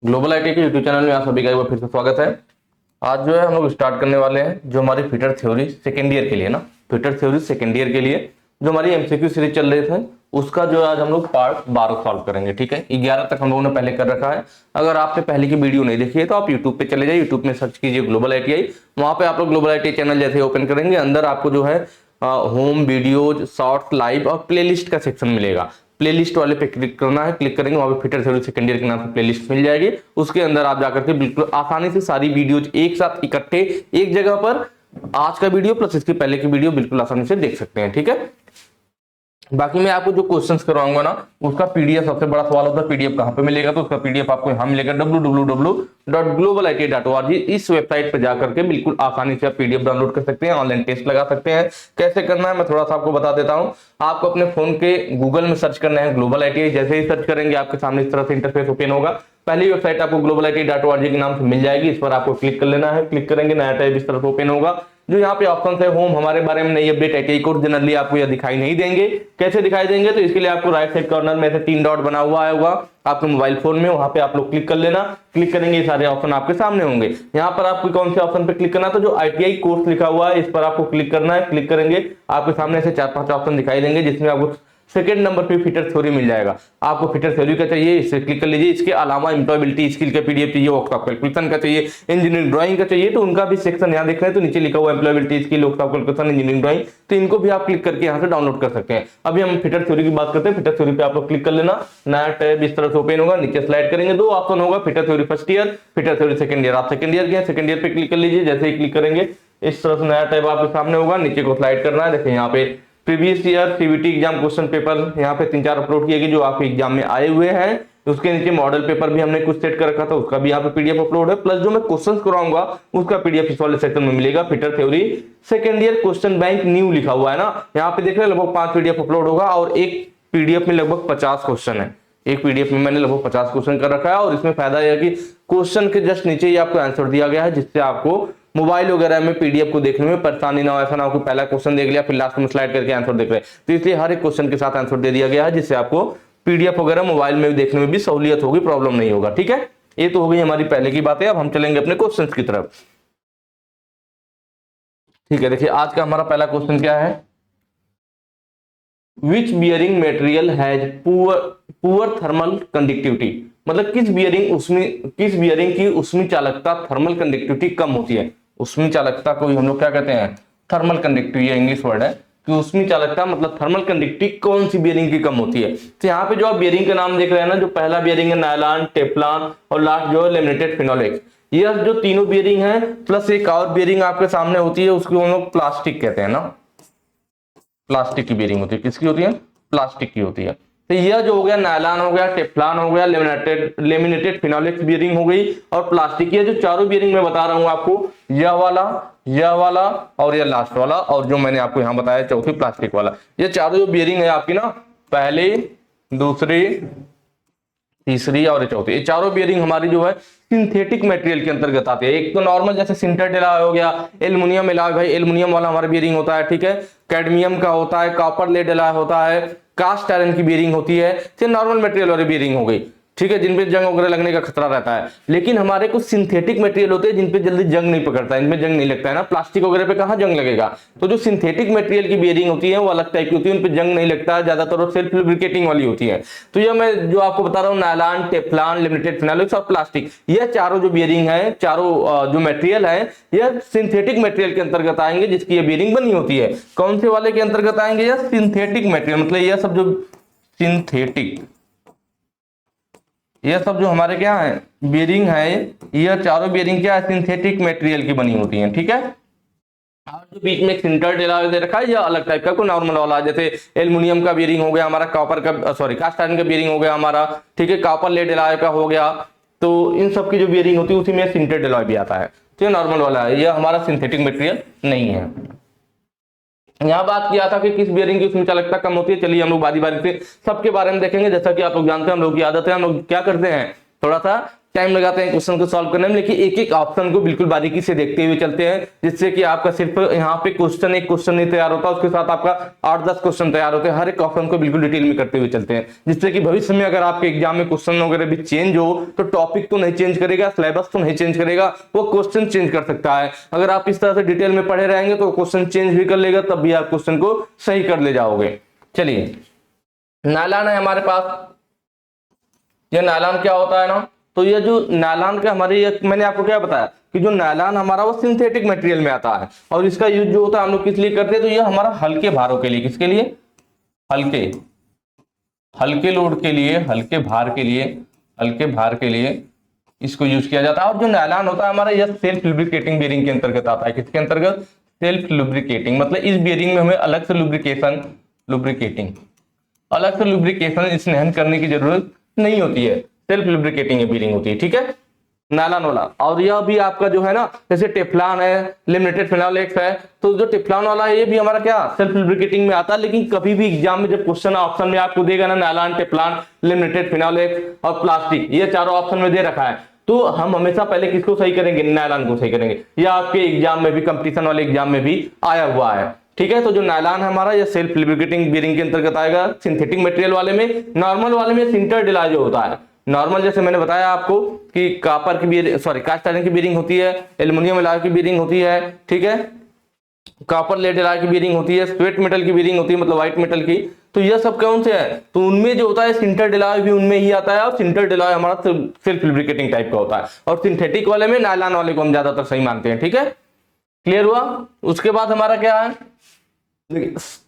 Global IT के YouTube channel में आप सभी का एक बार फिर से स्वागत है। आज जो है हम लोग स्टार्ट करने वाले हैं जो हमारी फिटर थ्योरी सेकेंड ईयर के लिए ना, फिटर थ्योरी सेकेंड ईयर के लिए जो हमारी एमसीक्यू सीरीज चल रही थी उसका जो आज हम लोग पार्ट 12 सॉल्व करेंगे। ठीक है, 11 तक हम लोगों ने पहले कर रखा है। अगर आपने पहले की वीडियो नहीं देखी है तो आप यूट्यूब पे चले जाइए, यूट्यूब में सर्च कीजिए ग्लोबल आईटीआई। वहां पे आप लोग ग्लोबल आईटीआई चैनल जैसे ओपन करेंगे, अंदर आपको जो है होम, वीडियोज, शॉर्ट्स, लाइव और प्लेलिस्ट का सेक्शन मिलेगा। प्लेलिस्ट वाले पे क्लिक करना है, क्लिक करेंगे वहां पे फिटर थ्योरी सेकंड ईयर के नाम से प्लेलिस्ट मिल जाएगी। उसके अंदर आप जाकर के बिल्कुल आसानी से सारी वीडियोज एक साथ इकट्ठे एक जगह पर आज का वीडियो प्लस इसके पहले की वीडियो बिल्कुल आसानी से देख सकते हैं। ठीक है, बाकी मैं आपको जो क्वेश्चंस करवाऊंगा ना उसका पीडीएफ, सबसे बड़ा सवाल होता है पीडीएफ कहां पे मिलेगा, तो उसका पीडीएफ आपको यहां मिलेगा www.globaliti.org। इस वेबसाइट पे जाकर के बिल्कुल आसानी से आप पीडीएफ डाउनलोड कर सकते हैं, ऑनलाइन टेस्ट लगा सकते हैं। कैसे करना है मैं थोड़ा सा आपको बता देता हूं। आपको अपने फोन के गूगल में सर्च करना है ग्लोबल आईटीआई। जैसे ही सर्च करेंगे आपके सामने इस तरह से इंटरफेस ओपन होगा। पहली वेबसाइट आपको globaliti.org के नाम से मिल जाएगी, इस पर आपको क्लिक कर लेना है। क्लिक करेंगे नया टैब इस तरह से ओपन होगा। जो यहाँ पे ऑप्शन है होम, हमारे बारे में नई अपडेट आईटीआई कोर्स जनरली आपको यह दिखाई नहीं देंगे। कैसे दिखाई देंगे, तो इसके लिए आपको राइट साइड कॉर्नर में ऐसे 3 डॉट बना हुआ होगा आपके मोबाइल फोन में, वहां पे आप लोग क्लिक कर लेना। क्लिक करेंगे ये सारे ऑप्शन आपके सामने होंगे। यहाँ पर आपको कौन से ऑप्शन पे क्लिक करना, तो जो आईटीआई कोर्स लिखा हुआ है इस पर आपको क्लिक करना है। क्लिक करेंगे आपके सामने ऐसे 4-5 ऑप्शन दिखाई देंगे जिसमें आपको सेकंड नंबर पे फिटर थ्योरी मिल जाएगा। आपको फिटर थ्योरी का चाहिए, इसे क्लिक कर लीजिए। इसके अलावा एम्प्लॉयबिलिटी स्किल का पीडीएफ चाहिए, वर्कशॉप कैलकुलेशन का चाहिए, इंजीनियरिंग ड्राइंग का चाहिए, तो उनका भी सेक्शन यहाँ देख रहे हैं तो नीचे लिखा हुआ employability skill, workshop calculation, engineering drawing, तो इनको भी आप क्लिक करके यहाँ से डाउनलोड कर सकते हैं। अभी हम फिटर थ्योरी की बात करते हैं। फिटर थ्योरी पे आप लोग क्लिक कर लेना, नया टैब इस तरह से ओपन होगा। नीचे स्लाइड करेंगे, 2 ऑप्शन होगा, fitter theory first year, fitter theory second year. आप सेकंड ईयर के सेकंड ईयर पे क्लिक कर लीजिए। जैसे ही क्लिक करेंगे इस तरह से नया टैब आपके सामने होगा। नीचे को स्लाइड करना है, देखिए यहाँ पे previous year CBT exam question paper यहाँ पे 3-4 अपलोड किए गए जो आपके एग्जाम में आए हुए हैं। उसके नीचे मॉडल पेपर भी हमने कुछ सेट कर रखा था, उसका भी यहाँ पे पीडीएफ अपलोड है। प्लस जो मैं क्वेश्चंस कराऊंगा उसका पीडीएफ इस वाले सेक्शन में मिलेगा। Fitter theory second year question bank new लिखा हुआ है ना, यहाँ पे देख रहे हैं लगभग 5 पीडीएफ अपलोड होगा और एक पीडीएफ में लगभग 50 क्वेश्चन है। एक पीडीएफ में मैंने लगभग 50 क्वेश्चन कर रखा है और इसमें फायदा यह है कि क्वेश्चन के जस्ट नीचे ही आपको आंसर दिया गया है, जिससे आपको मोबाइल वगैरह में पीडीएफ को देखने में परेशानी ना हो। ऐसा ना हो कि पहला क्वेश्चन देख लिया फिर लास्ट में स्लाइड करके आंसर देख रहे हैं, तो इसलिए हर एक क्वेश्चन के साथ आंसर दे दिया गया है, जिससे आपको पीडीएफ वगैरह मोबाइल में देखने में भी सहूलियत होगी, प्रॉब्लम नहीं होगा। ठीक है, ये तो हो गई हमारी पहले की बातें। अब हम चलेंगे अपने क्वेश्चन की तरफ। ठीक है, देखिए आज का हमारा पहला क्वेश्चन क्या है, which bearing material has poor thermal conductivity, मतलब किस बियरिंग की उष्मी चालकता थर्मल कंडक्टिविटी कम होती है। उष्मी चालकता को हम लोग क्या कहते हैं, थर्मल कंडक्टिविटी, ये इंग्लिश वर्ड है कि उष्मी चालकता मतलब थर्मल कंडक्टिविटी कौन सी बियरिंग की कम होती है। तो यहाँ पे जो आप बियरिंग का नाम देख रहे हैं ना, जो पहला बियरिंग है नायलॉन, टेफ्लॉन और लास्ट जो है लैमिनेटेड फिनोलेक्स, ये जो तीनों बियरिंग है प्लस एक और बियरिंग आपके सामने होती है, उसको हम लोग प्लास्टिक कहते हैं ना, प्लास्टिक की बियरिंग होती है। किसकी होती है, प्लास्टिक की होती है। तो यह जो हो गया नायलॉन हो गया, टेफ्लॉन हो गया, लेमिनेटेड फिनोलेक्स बियरिंग हो गई और प्लास्टिक की। जो चारों बियरिंग मैं बता रहा हूं आपको, यह वाला और यह लास्ट वाला, और जो मैंने आपको यहां बताया चौथी प्लास्टिक वाला, ये चारों जो बियरिंग है आपकी ना, पहले, दूसरी, तीसरी और चौथी, ये चारों बियरिंग हमारी जो है सिंथेटिक मटेरियल के अंतर्गत आती है। एक तो नॉर्मल जैसे सिंटर एलॉय हो गया, एल्युमिनियम एलॉय, भाई एल्युमिनियम वाला हमारा बियरिंग होता है। ठीक है, कैडमियम का होता है, कॉपर लेड एलॉय होता है, कास्ट आयरन की बियरिंग होती है। ये नॉर्मल मटेरियल वाली बियरिंग हो गई, ठीक है, जिनपे जंग वगैरह लगने का खतरा रहता है। लेकिन हमारे कुछ सिंथेटिक मटेरियल होते हैं जिनपे जल्दी जंग नहीं पकड़ता है, इनमें जंग नहीं लगता है ना, प्लास्टिक वगैरह पे कहां जंग लगेगा। तो जो सिंथेटिक मटेरियल की बियरिंग होती है वो अलग टाइप की होती है, उनपे जंग नहीं लगता है, ज्यादातर वो सेल्फ लुब्रिकेटिंग वाली होती है। तो ये मैं जो आपको बता रहा हूँ नायलॉन, टेफ्लॉन, लैमिनेटेड फिनोलेक्स और प्लास्टिक, ये चारों जो बियरिंग है, चारों जो मटेरियल है, ये सिंथेटिक मटेरियल के अंतर्गत आएंगे जिसकी ये बियरिंग बनी होती है। कौन से वाले के अंतर्गत आएंगे, ये सिंथेटिक मटेरियल, मतलब यह सब जो सिंथेटिक, ये सब जो हमारे क्या है बियरिंग है, ये चारों बियरिंग क्या है, सिंथेटिक मटेरियल की बनी होती है। ठीक है, और जो बीच में सिंटर एलॉय दे रखा है यह अलग टाइप का, कोई नॉर्मल वाला, जैसे एल्युमिनियम का बियरिंग हो गया हमारा, कॉपर का सॉरी कास्ट आयरन का बियरिंग हो गया हमारा, ठीक है, कॉपर लेड एलॉय का हो गया। तो इन सब की जो बियरिंग होती है उसी में सिंटर एलॉय भी आता है। तो ये नॉर्मल वाला है, यह हमारा सिंथेटिक मटेरियल नहीं है। यहाँ बात किया था कि किस बियरिंग की उसमें चालकता कम होती है। चलिए हम लोग बारी बारी से सबके बारे में देखेंगे। जैसा कि आप लोग जानते हैं, हम लोग की आदत है, हम लोग क्या करते हैं, थोड़ा सा टाइम लगाते हैं क्वेश्चन को सॉल्व करने में, लेकिन एक एक ऑप्शन को बिल्कुल बारीकी से देखते हुए चलते हैं, जिससे कि आपका सिर्फ यहाँ पे क्वेश्चन एक क्वेश्चन नहीं तैयार होता, उसके साथ आपका 8-10 क्वेश्चन तैयार होते हैं, हर एक ऑप्शन को बिल्कुल डिटेल में करते हुए चलते हैं, जिससे कि भविष्य में अगर आपके एग्जाम में क्वेश्चन वगैरह भी चेंज हो तो टॉपिक तो नहीं चेंज करेगा, सिलेबस तो नहीं चेंज करेगा, वो क्वेश्चन चेंज कर सकता है। अगर आप इस तरह से डिटेल में पढ़े रहेंगे तो क्वेश्चन चेंज भी कर लेगा, तब भी आप क्वेश्चन को सही कर ले जाओगे। चलिए, नायलॉन है हमारे पास। ये नायलॉन क्या होता है ना, तो ये जो नायलॉन का हमारे, ये मैंने आपको क्या बताया कि जो नायलॉन हमारा वो सिंथेटिक मटेरियल में आता है, और इसका यूज जो होता है हम लोग किस लिए करते हैं, तो ये हमारा हल्के भारों के लिए, किसके लिए, हल्के लोड के लिए, हल्के भार के लिए इसको यूज किया जाता है। और जो नायलॉन होता है हमारा, यह सेल्फ लुब्रिकेटिंग बेरिंग के अंतर्गत आता है। किसके अंतर्गत, सेल्फ लुब्रिकेटिंग, मतलब इस बेरिंग में हमें अलग से अलग से लुब्रिकेशन स्नेहन करने की जरूरत नहीं होती है, सेल्फ लुब्रिकेटिंग बेरिंग होती है, ठीक है, नायलॉन वाला। और यह भी आपका जो है ना, जैसे टेफ्लॉन है, लेमिनेटेड फिनोलेक्स है, तो जो टेफ्लॉन वाला है ये भी हमारा क्या, सेल्फ लुब्रिकेटिंग में आता है। लेकिन कभी भी एग्जाम में जब क्वेश्चन ऑप्शन में आपको देगा ना, नायलॉन, टेफ्लॉन, लेमिनेटेड फिनोलेक्स और प्लास्टिक, ये चारों ऑप्शन में दे रखा है, तो हम हमेशा पहले किसको सही करेंगे, नायलॉन को सही करेंगे। यह आपके एग्जाम में भी, कंपटीशन वाले एग्जाम में भी आया हुआ है, ठीक है। तो जो नायलॉन हमारा, ये सेल्फ लुब्रिकेटिंग बेरिंग के अंतर्गत आएगा। सिंथेटिक मटेरियल वाले में, नॉर्मल वाले में सिंटर डिला जो होता है, नॉर्मल जैसे मैंने बताया आपको कि कापर की बेरिंग, सॉरी कास्ट आयरन की बेरिंग होती है, एल्युमिनियम एलॉय की बेरिंग होती है, ठीक है, कॉपर लेड एलॉय की बेरिंग होती है, स्वेट मेटल की बेरिंग होती है, मतलब व्हाइट मेटल की। तो यह सब कौन से है, तो उनमें जो होता है सिंटर डिलॉय भी उनमें ही आता है, और सिंटर डिलॉय हमारा सेल्फ लुब्रिकेटिंग टाइप का होता है। और सिंथेटिक वाले में नायलॉन वाले को हम ज्यादातर सही मानते हैं, ठीक है, क्लियर हुआ। उसके बाद हमारा क्या है,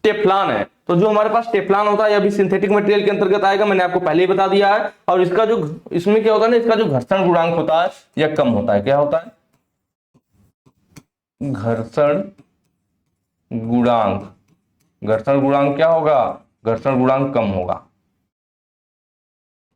टेफ्लॉन है। तो जो हमारे पास टेफ्लॉन होता है, यह भी सिंथेटिक मटेरियल के अंतर्गत आएगा, मैंने आपको पहले ही बता दिया है। और इसका जो, इसमें क्या होता है ना, इसका जो घर्षण गुणांक होता है यह कम होता है। क्या होता है, घर्षण गुणांक, घर्षण गुणांक क्या होगा, घर्षण गुणांक कम होगा,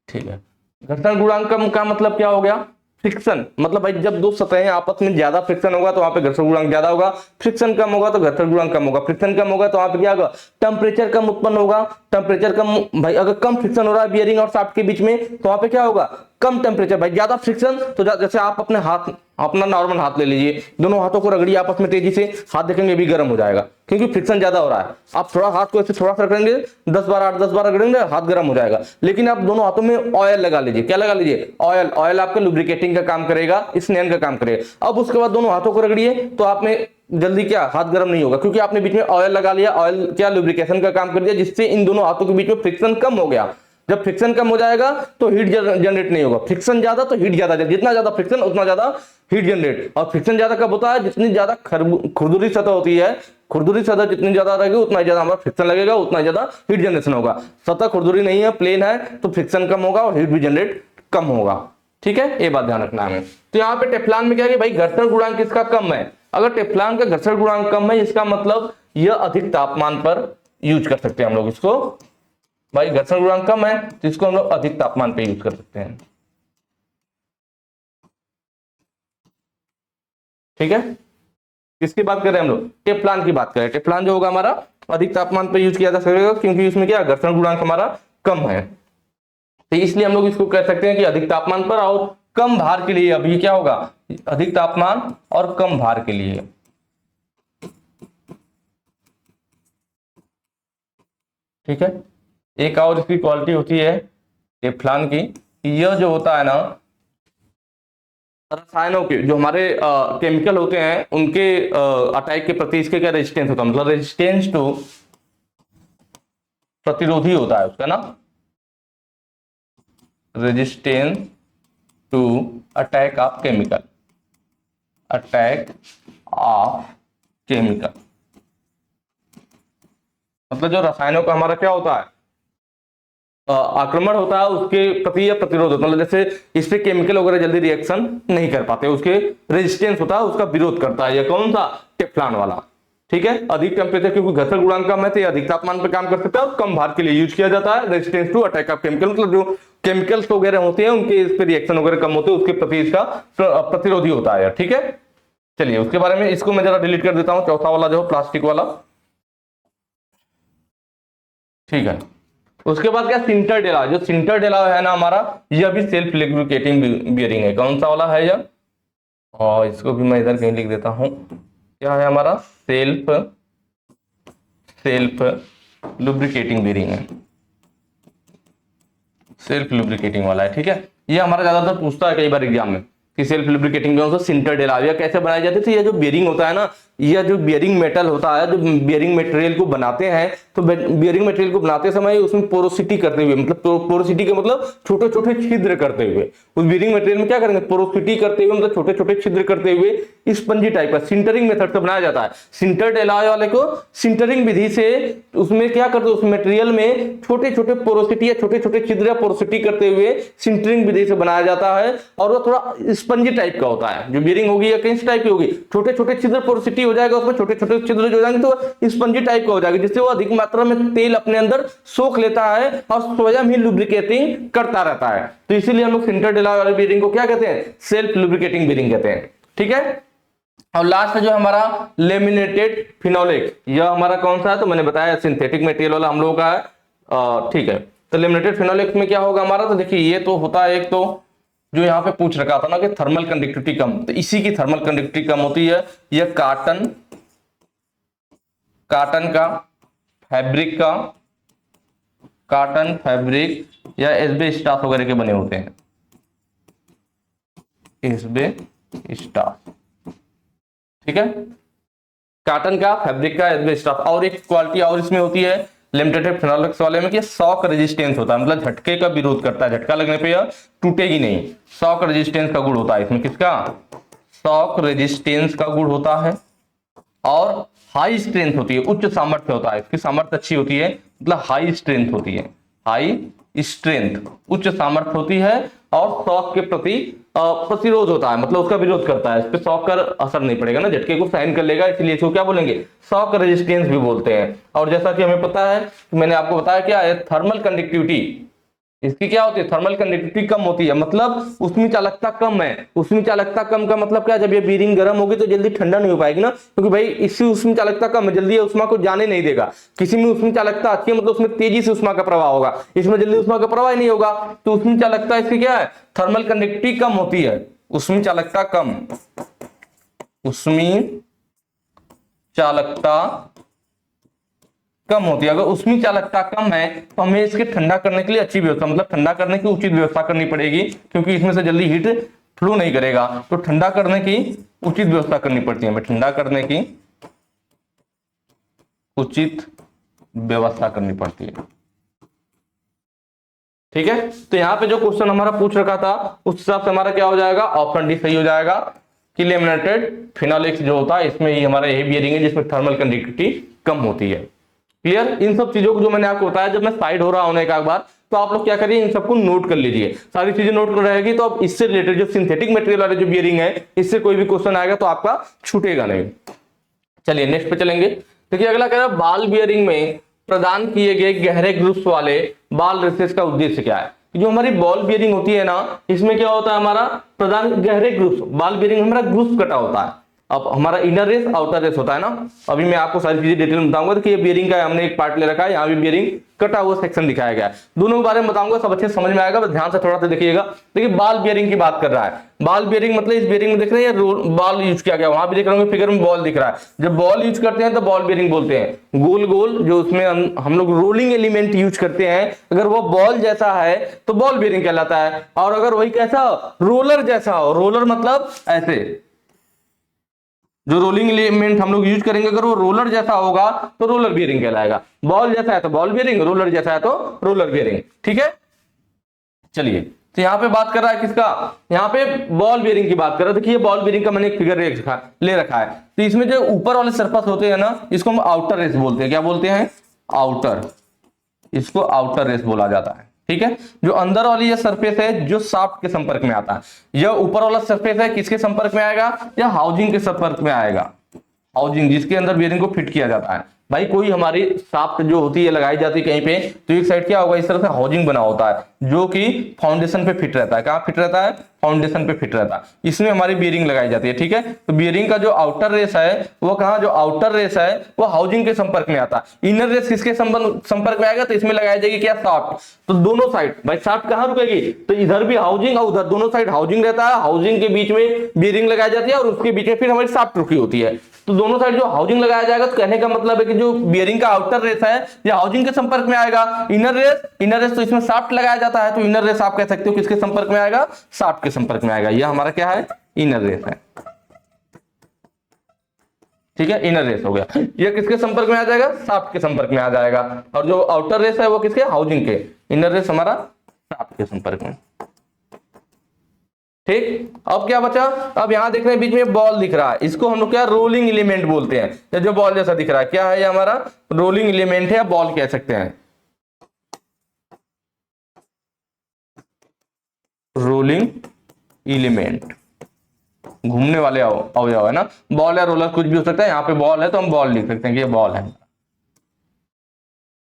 ठीक है। घर्षण गुणांक कम का मतलब क्या हो गया, फ्रिक्शन, मतलब भाई जब दो सतहें आपस में ज्यादा फ्रिक्शन होगा तो वहां पे घर्षण गुणांक ज्यादा होगा, फ्रिक्शन कम होगा तो घर्षण गुणांक कम होगा, फ्रिक्शन कम होगा तो वहां पे क्या होगा, टेम्परेचर कम उत्पन्न होगा, टेम्परेचर कम, भाई अगर कम फ्रिक्शन हो रहा है बियरिंग और शाफ्ट के बीच में तो वहां पे क्या होगा, कम टेम्परेचर। भाई ज्यादा फ्रिक्शन तो जैसे आप अपने हाथ, अपना नॉर्मल हाथ ले लीजिए, दोनों हाथों को रगड़िए आपस में तेजी से, हाथ देखेंगे भी गर्म हो जाएगा, क्योंकि फ्रिक्शन ज्यादा हो रहा है। आप थोड़ा हाथ को ऐसे थोड़ा सा रगड़ेंगे, 10 बार 8-10 बार रगड़ेंगे, हाथ गर्म हो जाएगा। लेकिन आप दोनों हाथों में ऑयल लगा लीजिए, क्या लगा लीजिए, ऑयल। ऑयल आपका लुब्रिकेटिंग का काम करेगा, स्नेहन का काम करेगा। अब उसके बाद दोनों हाथों को रगड़िए तो आप में जल्दी क्या, हाथ गर्म नहीं होगा, क्योंकि आपने बीच में ऑयल लगा लिया। ऑयल क्या, लुब्रिकेशन का काम कर दिया, जिससे इन दोनों हाथों के बीच में फ्रिक्शन कम हो गया। जब फ्रिक्शन कम हो जाएगा तो हीट जनरेट नहीं होगा, फ्रिक्शन ज्यादा तो हीट ज्यादा, जितना ज्यादा फ्रिक्शन उतना ज्यादा हीट जनरेट। और फ्रिक्शन ज्यादा कब होता है, जितनी ज्यादा खुरदुरी सतह होती है, खुरदुरी सतह जितनी ज्यादा रहेगी उतना ज्यादा हमारा फ्रिक्शन लगेगा, उतना ज्यादा हीट जनरेशन होगा। सतह खुरदुरी नहीं है, प्लेन है, तो फ्रिक्शन कम होगा और हीट भी जनरेट कम होगा, ठीक है, ये बात ध्यान रखना है। तो यहाँ पे टेफ्लॉन में क्या है कि भाई घर्षण गुणांक किसका कम है, अगर टेफ्लॉन का घर्षण गुणांक कम है इसका मतलब यह अधिक तापमान पर यूज कर सकते हैं हम लोग इसको। भाई घर्षण गुणांक कम है तो इसको हम लोग अधिक तापमान पे यूज कर सकते हैं, ठीक है। किसकी बात कर रहे हैं हम लोग, टेफ्लॉन की बात कर रहे हैं। टेफ्लॉन जो होगा हमारा अधिक तापमान पे यूज किया जा सकेगा, क्योंकि इसमें क्या, घर्षण गुणांक हमारा कम है, तो इसलिए हम लोग इसको कह सकते हैं कि अधिक तापमान पर और कम भार के लिए। अभी क्या होगा, अधिक तापमान और कम भार के लिए, ठीक है। एक और इसकी क्वालिटी होती है टेफ्लॉन की, यह जो होता है ना, रसायनों के जो हमारे केमिकल होते हैं उनके अटैक के प्रति इसके क्या रेजिस्टेंस होता है, मतलब रेजिस्टेंस टू, प्रतिरोधी होता है उसका ना, resistance to attack of chemical, attack of chemical, मतलब जो रसायनों का हमारा क्या होता है, आक्रमण होता है उसके प्रति या प्रतिरोध होता है, मतलब जैसे इस पे केमिकल वगैरह जल्दी रिएक्शन नहीं कर पाते, उसके रेजिस्टेंस होता है, उसका विरोध करता है। ये कौन सा, टेफ्लॉन वाला, ठीक है। अधिक टेम्परेचर, क्योंकि घर्षण गुणांक कम है तो ये अधिक तापमान पर काम कर सकता है और कम भार के लिए यूज किया जाता है। Resistance to attack of chemical, मतलब जो केमिकल्स वगैरह होते हैं उनके इस पे रिएक्शन वगैरह कम होते हैं, उसके प्रति इसका प्रतिरोधी होता है, ठीक है। चलिए उसके बारे में, इसको मैं जरा डिलीट कर देता हूं, चौथा वाला जो प्लास्टिक वाला, ठीक है। उसके बाद क्या, सिंटर डेला, जो सिंटर डेला है ना हमारा, यह भी सेल्फ लुब्रिकेटिंग बियरिंग है। कौन सा वाला है यह, और इसको भी मैं इधर कहीं लिख देता हूं, क्या है हमारा, सेल्फ लुब्रिकेटिंग बियरिंग है, सेल्फ लुब्रिकेटिंग वाला है। ठीक है, ये हमारा ज्यादातर पूछता है कई बार एग्जाम में कि सेल्फ लुब्रिकेटिंग कौन सा, सिंटर डेला, यह कैसे बनाई जाती थी। ये जो बियरिंग होता है ना, यह जो बियरिंग मेटल होता है, जो बियरिंग मटेरियल को बनाते हैं, तो बियरिंग मटेरियल को बनाते समय उसमें पोरोसिटी करते हुए, मतलब पोरोसिटी का मतलब छोटे छोटे छिद्र करते हुए, उस बियरिंग मटेरियल में क्या करेंगे, पोरोसिटी करते हुए, मतलब छोटे छोटे छिद्र करते हुए स्पंजी टाइप का सिंटरिंग मेथड से बनाया जाता है। सिंटर डेला वाले को सिंटरिंग विधि से उसमें क्या करते हैं, उस मटेरियल में छोटे छोटे पोरोसिटी या छोटे छोटे छिद्र या पोरोसिटी करते हुए सिंटरिंग विधि से बनाया जाता है, और वो थोड़ा स्पंजी टाइप का होता है। जो बियरिंग होगी या किस टाइप की होगी, छोटे छोटे छिद्र पोरोसिटी हो जाएगा, उसमें छोटे छोटे छिद्र जो हो जाएंगे तो स्पंजी टाइप का हो जाएगा, जिससे वो अधिक मात्रा में तेल अपने अंदर सोख लेता है और स्वयं ही लुब्रिकेटिंग करता रहता है। तो इसीलिए हम लोग सिंटर डेला वाले बियरिंग को क्या कहते हैं, सेल्फ लुब्रिकेटिंग बियरिंग कहते हैं। ठीक है, और लास्ट जो हमारा लेमिनेटेड फिनोलिक, यह हमारा कौन सा है, तो मैंने बताया सिंथेटिक मटेरियल वाला हम लोगों का है। ठीक है, तो लेमिनेटेड फिनोलिक में क्या होगा हमारा, तो देखिए ये तो होता है एक, तो जो यहाँ पे पूछ रखा था ना कि थर्मल कंडक्टिविटी कम, तो इसी की थर्मल कंडक्टिविटी कम होती है। यह काटन का, फैब्रिक का, काटन, फैब्रिक या एस्बेस्टॉस वगैरह के बने होते हैं, एस्बेस्टॉस। ठीक है, काटन का, फैब्रिक का, एस्बेस्टॉस। और एक क्वालिटी और इसमें होती है लिमिटेड फिनोलिक्स वाले में कि शॉक रेजिस्टेंस होता है, मतलब झटके का विरोध करता है, झटका लगने पे यह टूटेगी नहीं। शॉक रेजिस्टेंस का गुण होता है इसमें, किसका, शॉक रेजिस्टेंस का गुण होता है। और हाई स्ट्रेंथ होती है, उच्च सामर्थ्य होता है, इसकी सामर्थ्य अच्छी होती है, मतलब हाई स्ट्रेंथ होती है, हाई स्ट्रेंथ, उच्च सामर्थ्य होती है। और शॉक के प्रति प्रतिरोध होता है, मतलब उसका विरोध करता है, इस पे शॉक का असर नहीं पड़ेगा ना, झटके को सहन कर लेगा, इसलिए इसको क्या बोलेंगे, शॉक रेजिस्टेंस भी बोलते हैं। और जैसा कि हमें पता है, मैंने आपको बताया क्या है, थर्मल कंडक्टिविटी, इसकी क्या होती है, थर्मल कंडक्टिविटी कम होती है, मतलब उसमें चालकता कम है। उसमें चालकता कम का मतलब क्या, जब ये बीरिंग गर्म होगी तो जल्दी ठंडा नहीं हो पाएगी ना, क्योंकि भाई इससे उसमें चालकता कम है, जल्दी उष्मा को जाने नहीं देगा। किसी में उसमें चालकता अच्छी है, मतलब उसमें तेजी से उष्मा का प्रवाह होगा, इसमें जल्दी उष्मा का प्रवाह ही नहीं होगा, तो उसमें चालकता इसकी क्या है, थर्मल कंडक्टिविटी कम होती है, उसमें चालकता कम, उसमें चालकता कम होती है। अगर उसमें चालकता कम है तो हमें इसके ठंडा करने के लिए अच्छी व्यवस्था, मतलब ठंडा करने की उचित व्यवस्था करनी पड़ेगी, क्योंकि इसमें से जल्दी हीट फ्लो नहीं करेगा, तो ठंडा करने की उचित व्यवस्था करनी पड़ती है, हमें ठंडा करने की उचित व्यवस्था करनी पड़ती है। ठीक है, तो यहाँ पे जो क्वेश्चन हमारा पूछ रखा था उस हिसाब से हमारा क्या हो जाएगा, ऑप्शन डी सही हो जाएगा कि लेमिनेटेड फिनोलिक्स जो होता है इसमें ही हमारा यही बियरिंग है जिसमें थर्मल कंडक्टिविटी कम होती है। क्लियर, इन सब चीजों को जो मैंने आपको बताया, जब मैं साइड हो रहा हूं एक बार, तो आप लोग क्या करिए, इन सबको नोट कर लीजिए, सारी चीजें नोट कर रहेगी, तो अब इससे रिलेटेड जो सिंथेटिक मटेरियल वाले जो बियरिंग है, इससे कोई भी क्वेश्चन आएगा तो आपका छूटेगा नहीं। चलिए नेक्स्ट पे चलेंगे। देखिए अगला कह रहा है, बाल बियरिंग में प्रदान किए गए गहरे ग्रुप्स वाले बाल रेसेस का उद्देश्य क्या है। जो हमारी बॉल बियरिंग होती है ना, इसमें क्या होता है, हमारा प्रदान गहरे ग्रुप्स, बाल बियरिंग हमारा ग्रुप्स कटा होता है। अब हमारा इनर रेस आउटर रेस होता है ना, अभी मैं आपको सारी चीजें डिटेल में बताऊंगा। कि ये बियरिंग का हमने एक पार्ट ले रखा है, यहाँ भी बियरिंग कटा हुआ सेक्शन दिखाया गया है, दोनों के बारे में बताऊंगा, सब अच्छे समझ में आएगा, बस ध्यान से थोड़ा सा देखिएगा। देखिए बाल बियरिंग की बात कर रहा है, बाल बियरिंग मतलब इस बियरिंग में देख रहे हैं बॉल यूज किया गया, वहां भी देख रहे होंगे फिगर में बॉल दिख रहा है। जब बॉल यूज करते हैं तो बॉल बियरिंग बोलते हैं, गोल गोल जो उसमें हम लोग रोलिंग एलिमेंट यूज करते हैं, अगर वो बॉल जैसा है तो बॉल बियरिंग कहलाता है। और अगर वही कैसा, रोलर जैसा हो, रोलर मतलब ऐसे जो रोलिंग एलिमेंट हम लोग यूज करेंगे, अगर वो रोलर जैसा होगा तो रोलर बियरिंग कहलाएगा। बॉल जैसा है तो बॉल बियरिंग, रोलर जैसा है तो रोलर बियरिंग। ठीक है, चलिए तो यहाँ पे बात कर रहा है किसका, यहाँ पे बॉल बियरिंग की बात कर रहा है। देखिए बॉल बियरिंग का मैंने एक फिगर ले रखा है, तो इसमें जो ऊपर वाले सरफेस होते हैं ना, इसको हम आउटर रेस बोलते हैं। क्या बोलते हैं, आउटर, इसको आउटर रेस बोला जाता है। ठीक है, जो अंदर वाली ये सरफेस है जो शाफ्ट के संपर्क में आता है, यह ऊपर वाला सरफेस है किसके संपर्क में आएगा, या हाउजिंग के संपर्क में आएगा, हाउजिंग जिसके अंदर बियरिंग को फिट किया जाता है। भाई कोई हमारी शाफ्ट जो होती है लगाई जाती है कहीं पे, तो एक साइड क्या होगा, इस तरह से हाउजिंग बना होता है, जो कि फाउंडेशन पे फिट रहता है। कहाँ फिट रहता है? फाउंडेशन पे फिट रहता है। इसमें हमारी बियरिंग लगाई जाती है, ठीक है। तो बियरिंग का जो आउटर रेस है वो कहाँ, जो आउटर रेस है वो हाउसिंग के संपर्क में आता है। इनर रेस किसके संपर्क में आएगा? तो इसमें लगाई जाएगी क्या? शाफ्ट। तो दोनों साइड भाई शाफ्ट कहाँ रुकेगी? तो इधर भी हाउसिंग और उधर दोनों साइड हाउसिंग रहता है। हाउसिंग के बीच में बियरिंग लगाई जाती है और उसके बीच में फिर हमारी शाफ्ट रुकी होती है। तो दोनों साइड जो हाउसिंग लगाया जाएगा, तो कहने का मतलब है कि जो बियरिंग का आउटर रेस है ये हाउसिंग के संपर्क में आएगा। इनर रेस तो इसमें शाफ्ट लगाया जाता है, तो इनर रेस आप कह सकते हो किसके संपर्क में आएगा? शाफ्ट के संपर्क में आएगा। यह हमारा क्या है? इनर रेस है, ठीक है। इनर रेस हो गया। ये किसके संपर्क में आ जाएगा? शाफ्ट के संपर्क में आ जाएगा। और जो आउटर रेस है वो किसके? हाउसिंग के। इनर रेस हमारा शाफ्ट के संपर्क में, ठीक। अब क्या बचा? अब यहां देख रहे हैं बीच में बॉल दिख रहा है, इसको हम लोग क्या रोलिंग एलिमेंट बोलते हैं। या जो बॉल जैसा दिख रहा है, क्या है ये? हमारा रोलिंग एलिमेंट है या बॉल कह सकते हैं। रोलिंग एलिमेंट, घूमने वाले अवयव है ना। बॉल या रोलर कुछ भी हो सकता है। यहाँ पे बॉल है तो हम बॉल लिख सकते हैं कि ये बॉल है।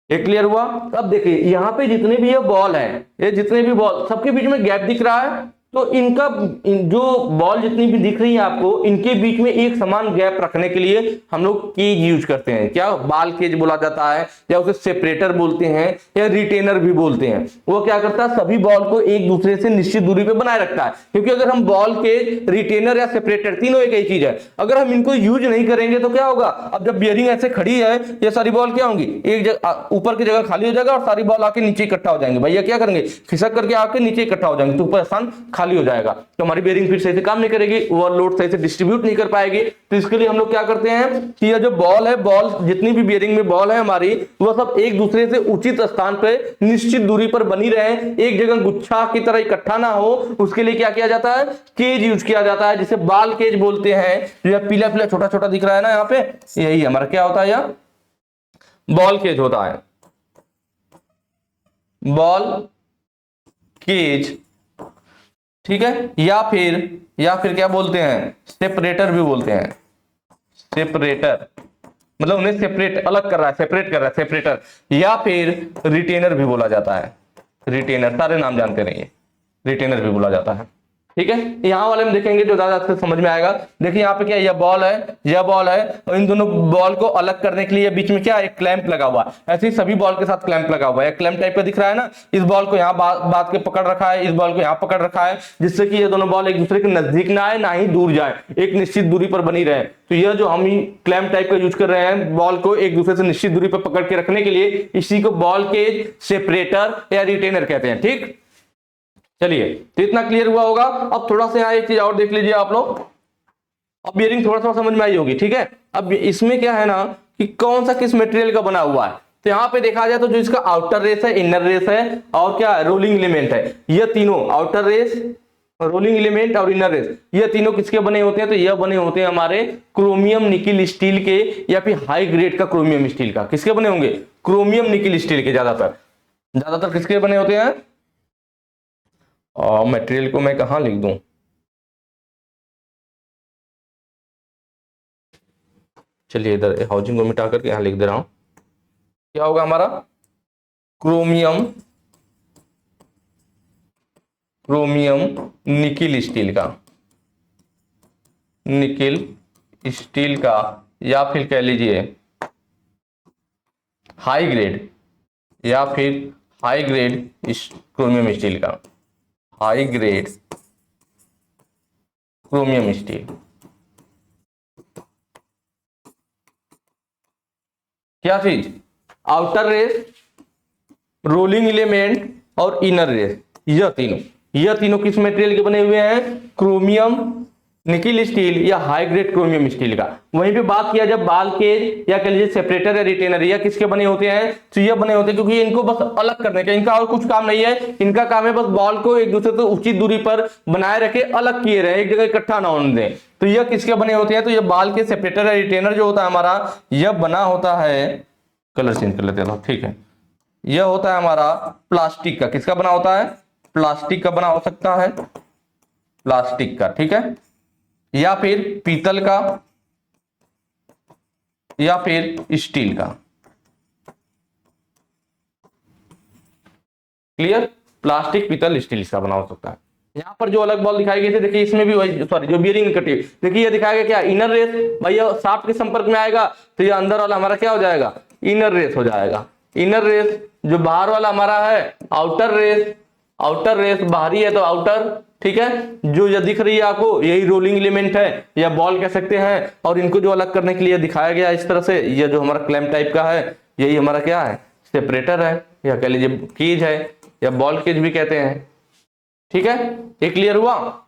ये क्लियर हुआ? अब देखिए यहाँ पे जितने भी ये बॉल है, ये जितने भी बॉल, सबके बीच में गैप दिख रहा है। तो जो बॉल जितनी भी दिख रही है आपको, इनके बीच में एक समान गैप रखने के लिए हम लोग केज यूज करते हैं। क्या? बाल केज बोला जाता है, या उसे सेपरेटर बोलते हैं, या रिटेनर भी बोलते हैं। वो क्या करता है? सभी बॉल को एक दूसरे से निश्चित दूरी पे बनाए रखता है। क्योंकि अगर हम बॉल केज, रिटेनर या सेपरेटर, तीनों एक ही चीज है, अगर हम इनको यूज नहीं करेंगे तो क्या होगा? अब जब बियरिंग ऐसे खड़ी है, ये सारी बॉल क्या होंगी? एक जगह ऊपर की जगह खाली हो जाएगा और सारी बॉल आके नीचे इकट्ठा हो जाएंगे। भैया क्या करेंगे? खिसक करके आके नीचे इकट्ठा हो जाएंगे, तो ऊपर स्थान खाली हो जाएगा। तो हमारी बेयरिंग फिर सही से काम नहीं करेगी, ओवरलोड सही से डिस्ट्रीब्यूट नहीं कर पाएगी। तो इसके लिए हम लोग क्या करते हैं कि ये जो बॉल है, बॉल जितनी भी बेयरिंग में बॉल है हमारी, वो सब एक दूसरे से उचित स्थान पे निश्चित दूरी पर बनी रहे, एक जगह गुच्छा की तरह इकट्ठा ना हो। उसके लिए क्या किया जाता है? केज यूज किया जाता है, जिसे बाल केज बोलते हैं। जो पीला पीला छोटा छोटा दिख रहा है ना यहाँ पे, यही हमारा क्या होता है? यह बॉल केज होता है। बॉल केज, ठीक है। या फिर क्या बोलते हैं? सेपरेटर भी बोलते हैं। सेपरेटर मतलब उन्हें सेपरेट, अलग कर रहा है, सेपरेट कर रहा है, सेपरेटर। या फिर रिटेनर भी बोला जाता है। रिटेनर, सारे नाम जानते रहिए, रिटेनर भी बोला जाता है, ठीक है। यहां वाले में देखेंगे जो ज्यादा अच्छे समझ में आएगा। देखिए यहाँ पे क्या, यह बॉल है, यह बॉल है, और इन दोनों बॉल को अलग करने के लिए बीच में क्या, एक क्लैंप लगा हुआ है। ऐसे ही सभी बॉल के साथ क्लैंप लगा हुआ है। क्लैंप टाइप का दिख रहा है ना। इस बॉल को यहाँ बात के पकड़ रखा है, इस बॉल को यहाँ पकड़ रखा है, जिससे कि ये दोनों बॉल एक दूसरे के नजदीक ना आए, ना ही दूर जाए, एक निश्चित दूरी पर बनी रहे। तो यह जो हम क्लैंप टाइप का यूज कर रहे हैं, बॉल को एक दूसरे से निश्चित दूरी पर पकड़ के रखने के लिए, इसी को बॉल केज, सेपरेटर या रिटेनर कहते हैं, ठीक। चलिए, तो इतना क्लियर हुआ होगा। अब थोड़ा सा यहाँ एक चीज और देख लीजिए आप लोग। अब बियरिंग थोड़ा सा समझ में आई होगी, ठीक है। अब इसमें क्या है ना कि कौन सा किस मटेरियल का बना हुआ है। तो यहाँ पे देखा जाए तो जो इसका आउटर रेस है, इनर रेस है, और क्या रोलिंग एलिमेंट है, ये तीनों आउटर रेस, रोलिंग एलिमेंट और इनर रेस, ये तीनों किसके बने होते हैं? तो ये बने होते हैं हमारे क्रोमियम निकिल स्टील के, या फिर हाई ग्रेड का क्रोमियम स्टील का। किसके बने होंगे? क्रोमियम निकिल स्टील के। ज्यादातर किसके बने होते हैं? और मटेरियल को मैं कहां लिख दूं? चलिए इधर हाउसिंग को मिटा करके यहां लिख दे रहा हूं। क्या होगा हमारा? क्रोमियम, क्रोमियम निकिल स्टील का, निकिल स्टील का, या फिर कह लीजिए हाई ग्रेड, या फिर हाई ग्रेड क्रोमियम स्टील का, हाई ग्रेड क्रोमियम स्टील। क्या चीज? आउटर रेस, रोलिंग एलिमेंट और इनर रेस, यह तीनों किस मटेरियल के बने हुए हैं? क्रोमियम निकिल स्टील या हाई ग्रेड क्रोमियम स्टील का। वहीं पे बात किया जब बाल केज या कह लीजिए सेपरेटर या रिटेनर, या किसके बने होते हैं? तो ये बने होते हैं क्योंकि इनको बस अलग करने का, इनका और कुछ काम नहीं है। इनका काम है बस बॉल को एक दूसरे से उचित दूरी पर बनाए रखे, अलग किए रहे, एक जगह इकट्ठा ना होने दें। तो यह किसके बने होते हैं? तो यह बाल के सेपरेटर या रिटेनर जो होता है हमारा, यह बना होता है, कलर चेंज कर लेते हैं, ठीक है। यह होता है हमारा प्लास्टिक का। किसका बना होता है? प्लास्टिक का बना हो सकता है, प्लास्टिक का, ठीक है, या फिर पीतल का, या फिर स्टील का। क्लियर? प्लास्टिक, पीतल, स्टील का बना हो सकता है। यहाँ पर जो अलग बॉल दिखाई गई थी, देखिए इसमें भी वही, सॉरी जो बियरिंग कटी, देखिए ये दिखाया गया क्या, इनर रेस, भैया शाफ्ट के संपर्क में आएगा तो ये अंदर वाला हमारा क्या हो जाएगा, इनर रेस हो जाएगा। इनर रेस, जो बाहर वाला हमारा है आउटर रेस, आउटर रेस बाहरी है तो आउटर, ठीक है। जो ये दिख रही है आपको यही रोलिंग एलिमेंट है या बॉल कह सकते हैं, और इनको जो अलग करने के लिए दिखाया गया इस तरह से, ये जो हमारा क्लैंप टाइप का है यही हमारा क्या है, सेपरेटर है, या कह लीजिए कीज है, या बॉल केज भी कहते हैं, ठीक है। ये क्लियर हुआ।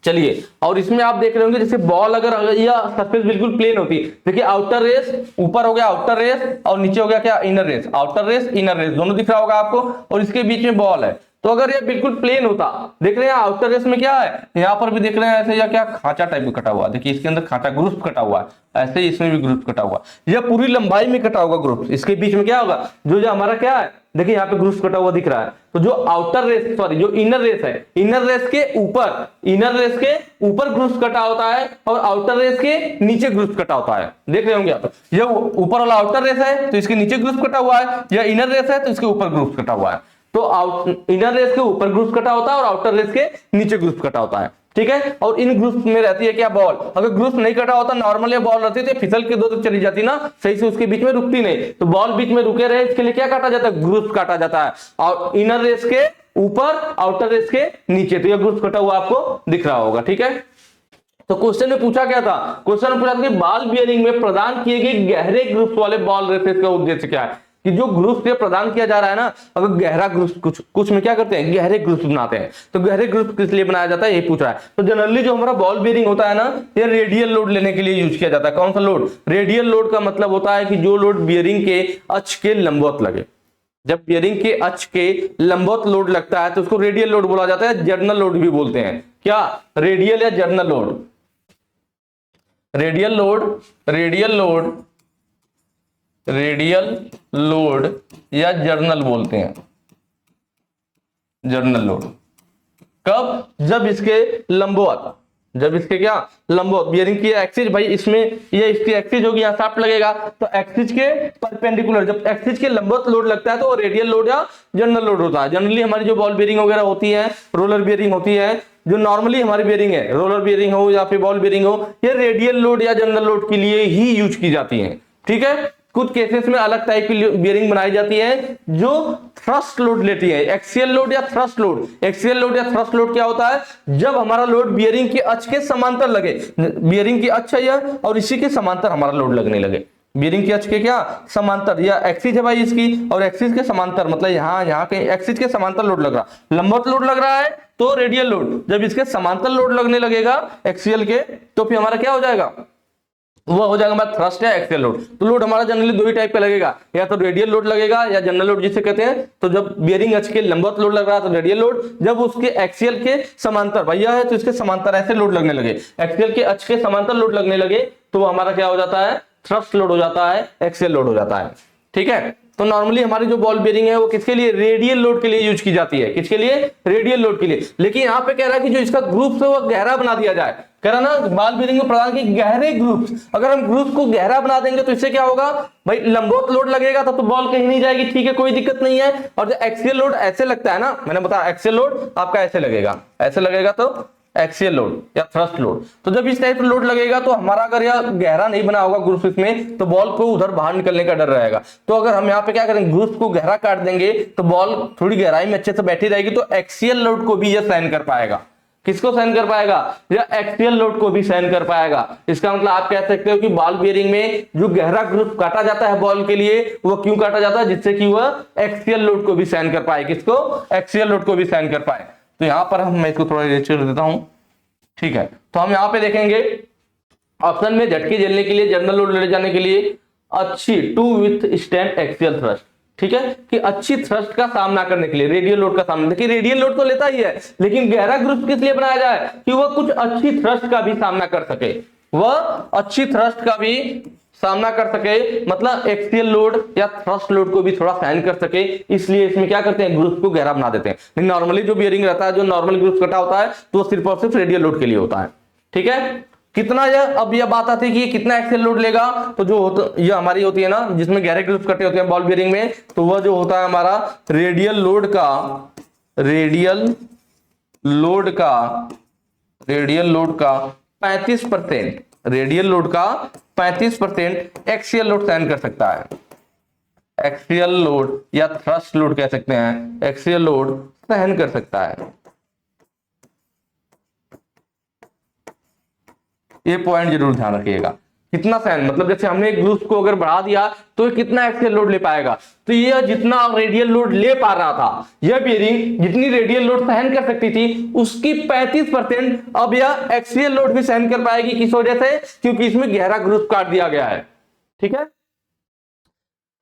चलिए, और इसमें आप देख रहे होंगे जैसे बॉल अगर या सरफेस बिल्कुल प्लेन होती, देखिए आउटर रेस ऊपर हो गया आउटर रेस, और नीचे हो गया क्या, inner race, outer race inner race दोनों दिख रहा होगा आपको, और इसके बीच में बॉल है। तो अगर ये बिल्कुल प्लेन होता, देख रहे हैं आउटर रेस में क्या है, यहाँ पर भी देख रहे हैं ऐसे, या क्या खांचा टाइप में कटा हुआ, देखिए इसके अंदर खांचा ग्रुप कटा हुआ है, ऐसे ही इसमें भी ग्रुप कटा हुआ, यह पूरी लंबाई में कटा होगा ग्रुप, इसके बीच में क्या होगा, जो हमारा क्या है, देखिए यहाँ पे ग्रुप कटा हुआ दिख रहा है। तो जो आउटर रेस, सॉरी जो इनर रेस है, इनर रेस के ऊपर, इनर रेस के ऊपर ग्रुप कटा होता है, और आउटर रेस के नीचे ग्रुप कटा होता है, देख रहे होंगे आप। ये ऊपर वाला आउटर रेस है तो इसके नीचे ग्रुप कटा हुआ है, या इनर रेस है तो इसके ऊपर ग्रुप कटा हुआ है। तो इनर रेस के ऊपर ग्रुप कटा होता है और आउटर रेस के नीचे ग्रुप कटा होता है, ठीक है। और इन ग्रुप में रहती है क्या, बॉल। अगर ग्रुप नहीं कटा होता, नॉर्मल बॉल रहती तो फिसल के दो तक चली जाती ना, सही से उसके बीच में रुकती नहीं, तो बॉल बीच में रुके रहे इसके लिए क्या काटा जाता है, ग्रुप काटा जाता है, और इनर रेस के ऊपर आउटर रेस के नीचे, तो यह ग्रुप कटा हुआ आपको दिख रहा होगा, ठीक है। तो क्वेश्चन में पूछा क्या था, क्वेश्चन में पूछा था कि बॉल बियरिंग में प्रदान किए गए गहरे ग्रुप वाले बॉल रेसेस का उद्देश्य क्या है, कि जो ग्रुप से प्रदान किया जा रहा है ना, अगर गहरा ग्रुप, कुछ में क्या करते हैं, गहरे ग्रुप बनाते हैं, तो गहरे ग्रुप किस लिए बनाया जाता है, यही पूछ रहा है। तो जनरली जो हमारा बॉल बियरिंग होता है ना, ये रेडियल लोड लेने के लिए यूज किया जाता है। कौन सा लोड, रेडियल लोड का मतलब होता है कि जो लोड बियरिंग के अक्ष के लंबवत लगे। जब बियरिंग के अक्ष के लंबवत लोड लगता है तो उसको रेडियल लोड बोला जाता है, जर्नल लोड भी बोलते हैं। क्या, रेडियल या journal load, radial load, radial load, radial load या जर्नल बोलते हैं, जर्नल लोड। कब, जब इसके लंबवत, जब इसके क्या, लंबवत बियरिंग की एक्सिस, भाई इसमें ये इसकी एक्सिस होगी, यहाँ शाफ्ट लगेगा, तो एक्सिस के परपेंडिकुलर, जब एक्सिस के लंबवत लोड लगता है तो वो रेडियल लोड या जर्नल लोड होता है। जनरली हमारी जो बॉल बियरिंग वगैरह होती है, रोलर बियरिंग होती है, जो नॉर्मली हमारी बियरिंग है, रोलर बियरिंग हो या फिर बॉल बियरिंग हो, ये रेडियल लोड या जर्नल लोड के लिए ही यूज की जाती है, ठीक है। कुछ केसेस में अलग टाइप की बियरिंग बनाई जाती है जो थ्रस्ट लोड लेती है, एक्सियल लोड या थ्रस्ट लोड। एक्सियल लोड या थ्रस्ट लोड क्या होता है, जब हमारा लोड बियरिंग के अक्ष के समांतर लगे, बियरिंग की अक्ष है यह, और इसी के समांतर हमारा लोड लगने लगे, बियरिंग के अक्ष के क्या समांतर, या एक्सिस है भाई इसकी, और एक्सिस के समांतर, मतलब यहाँ के एक्सिस के समांतर लोड लग रहा, लंबवत लोड लग रहा है तो रेडियल लोड, जब इसके समांतर लोड लगने लगेगा एक्सियल के, तो फिर हमारा क्या हो जाएगा, वो हो जाएगा हमारा थ्रस्ट या एक्सियल लोड। तो लोड हमारा जनरली दो ही टाइप का लगेगा, या तो रेडियल लोड लगेगा या जनरल लोड जिसे कहते हैं। तो जब बियरिंग अक्ष के लंबवत लोड लग रहा है तो रेडियल लोड, जब उसके एक्सियल के समांतर भैया है तो इसके समांतर ऐसे लोड लगने लगे, एक्सियल के अक्ष के समांतर लोड लगने लगे, तो हमारा क्या हो जाता है, थ्रस्ट लोड हो जाता है, एक्सियल लोड हो जाता है, ठीक है। तो नॉर्मली हमारी जो बॉल बेरिंग है वो किसके लिए, रेडियल लोड के लिए यूज की जाती है, किसके लिए, रेडियल लोड के लिए। लेकिन यहाँ पे कह रहा है कि जो इसका ग्रुप है वो गहरा बना दिया जाए, कह रहा ना बॉल बेरिंग में प्रदान की गहरे ग्रुप्स, अगर हम ग्रुप को गहरा बना देंगे तो इससे क्या होगा भाई, लंबवत लोड लगेगा तो बॉल कहीं नहीं जाएगी, ठीक है, कोई दिक्कत नहीं है। और जो एक्सियल लोड ऐसे लगता है ना, मैंने बताया एक्सियल लोड आपका ऐसे लगेगा, ऐसे लगेगा तो एक्सियल लोड या थ्रस्ट लोड। तो जब इस टाइप का लोड लगेगा तो हमारा अगर यह गहरा नहीं बना होगा ग्रुप इसमें, तो बॉल को उधर बाहर निकलने का डर रहेगा। तो अगर हम यहाँ पे क्या करेंगे, ग्रुप को गहरा काट देंगे तो बॉल थोड़ी गहराई में अच्छे से बैठी रहेगी, तो एक्सियल लोड को भी यह सहन कर पाएगा। किसको सहन कर पाएगा, या एक्सियल लोड को भी सहन कर पाएगा। इसका मतलब आप कह सकते हो कि बॉल बेरिंग में जो गहरा ग्रुप काटा जाता है बॉल के लिए, वो क्यों काटा जाता है, जिससे कि वह एक्सियल लोड को भी सहन कर पाए। किसको, एक्सियल लोड को भी सहन कर पाए। तो यहां पर मैं इसको थोड़ा रेचर देता हूं, ठीक है। तो हम यहां पे देखेंगे ऑप्शन में झटके झेलने के लिए, जनरल लोड ले जाने के लिए अच्छी to withstand axial thrust, ठीक है, कि अच्छी थ्रस्ट का सामना करने के लिए, रेडियल लोड का सामना। देखिए रेडियल लोड तो लेता ही है, लेकिन गहरा ग्रुप किस लिए बनाया जाए, कि वह कुछ अच्छी थ्रस्ट का भी सामना कर सके, वह अच्छी थ्रस्ट का भी सामना कर सके, मतलब एक्सियल लोड या थ्रस्ट लोड को भी थोड़ा सहन कर सके। इसलिए इसमें क्या करते हैं, ग्रुप को गहरा बना देते हैं। लेकिन नॉर्मली जो बियरिंग रहता है, जो नॉर्मल ग्रुप कटा होता है, तो वो सिर्फ और सिर्फ रेडियल लोड के लिए होता है, ठीक है। कितना यह, अब यह बात आती है कि कितना एक्सियल लोड लेगा, तो जो होता यह हमारी होती है ना, जिसमें गहरे ग्रुप कटे होते हैं बॉल बियरिंग में, तो वह जो होता है हमारा रेडियल लोड का, रेडियल लोड का 35%, रेडियल लोड का 35% एक्सियल लोड सहन कर सकता है। एक्सियल लोड या थ्रस्ट लोड कह सकते हैं, एक्सियल लोड सहन कर सकता है। ये पॉइंट जरूर ध्यान रखिएगा। कितना सहन, मतलब जैसे हमने एक ग्रुप को अगर बढ़ा दिया तो ये कितना एक्सियल लोड ले पाएगा, तो ये जितना रेडियल लोड ले पा रहा था, यह बेरिंग जितनी रेडियल लोड सहन कर सकती थी उसकी 35% अब यह एक्सियल लोड भी सहन कर पाएगी। किस वजह से? क्योंकि इसमें गहरा ग्रुप काट दिया गया है। ठीक है,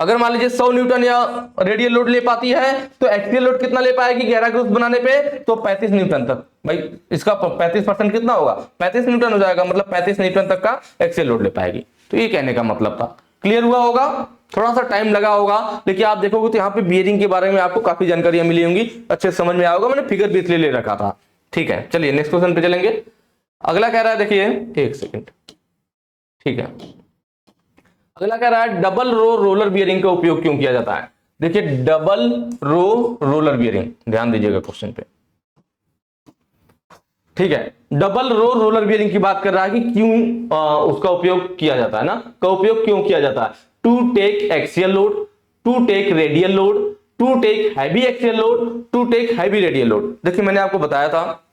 अगर मान लीजिए 100 न्यूटन या रेडियल लोड ले पाती है तो एक्सियल लोड कितना ले पाएगी गहरा ग्रुप बनाने पे? तो 35 न्यूटन तक। भाई इसका 35% कितना होगा? 35 न्यूटन हो जाएगा, मतलब 35 न्यूटन तक का एक्सियल लोड ले पाएगी। तो ये कहने का मतलब था। क्लियर हुआ होगा? थोड़ा सा टाइम लगा होगा, लेकिन आप देखोगे तो यहाँ पे बियरिंग के बारे में आपको काफी जानकारियां मिली होंगी, अच्छे समझ में आएगा। मैंने फिगर भी इसलिए ले रखा था। ठीक है, चलिए नेक्स्ट क्वेश्चन पे चलेंगे। अगला कह रहा है, देखिए एक सेकेंड, ठीक है, अगला कह रहा है डबल रो रोलर बियरिंग का उपयोग क्यों किया जाता है? देखिए डबल रो रोलर बियरिंग, ध्यान दीजिएगा क्वेश्चन पे। ठीक है, डबल रो रोलर बियरिंग की बात कर रहा है कि क्यों उसका उपयोग किया जाता है ना, का उपयोग क्यों किया जाता है? To take axial load, to take radial load, to take heavy axial load, to take heavy radial load. देखिए मैंने आपको बताया था,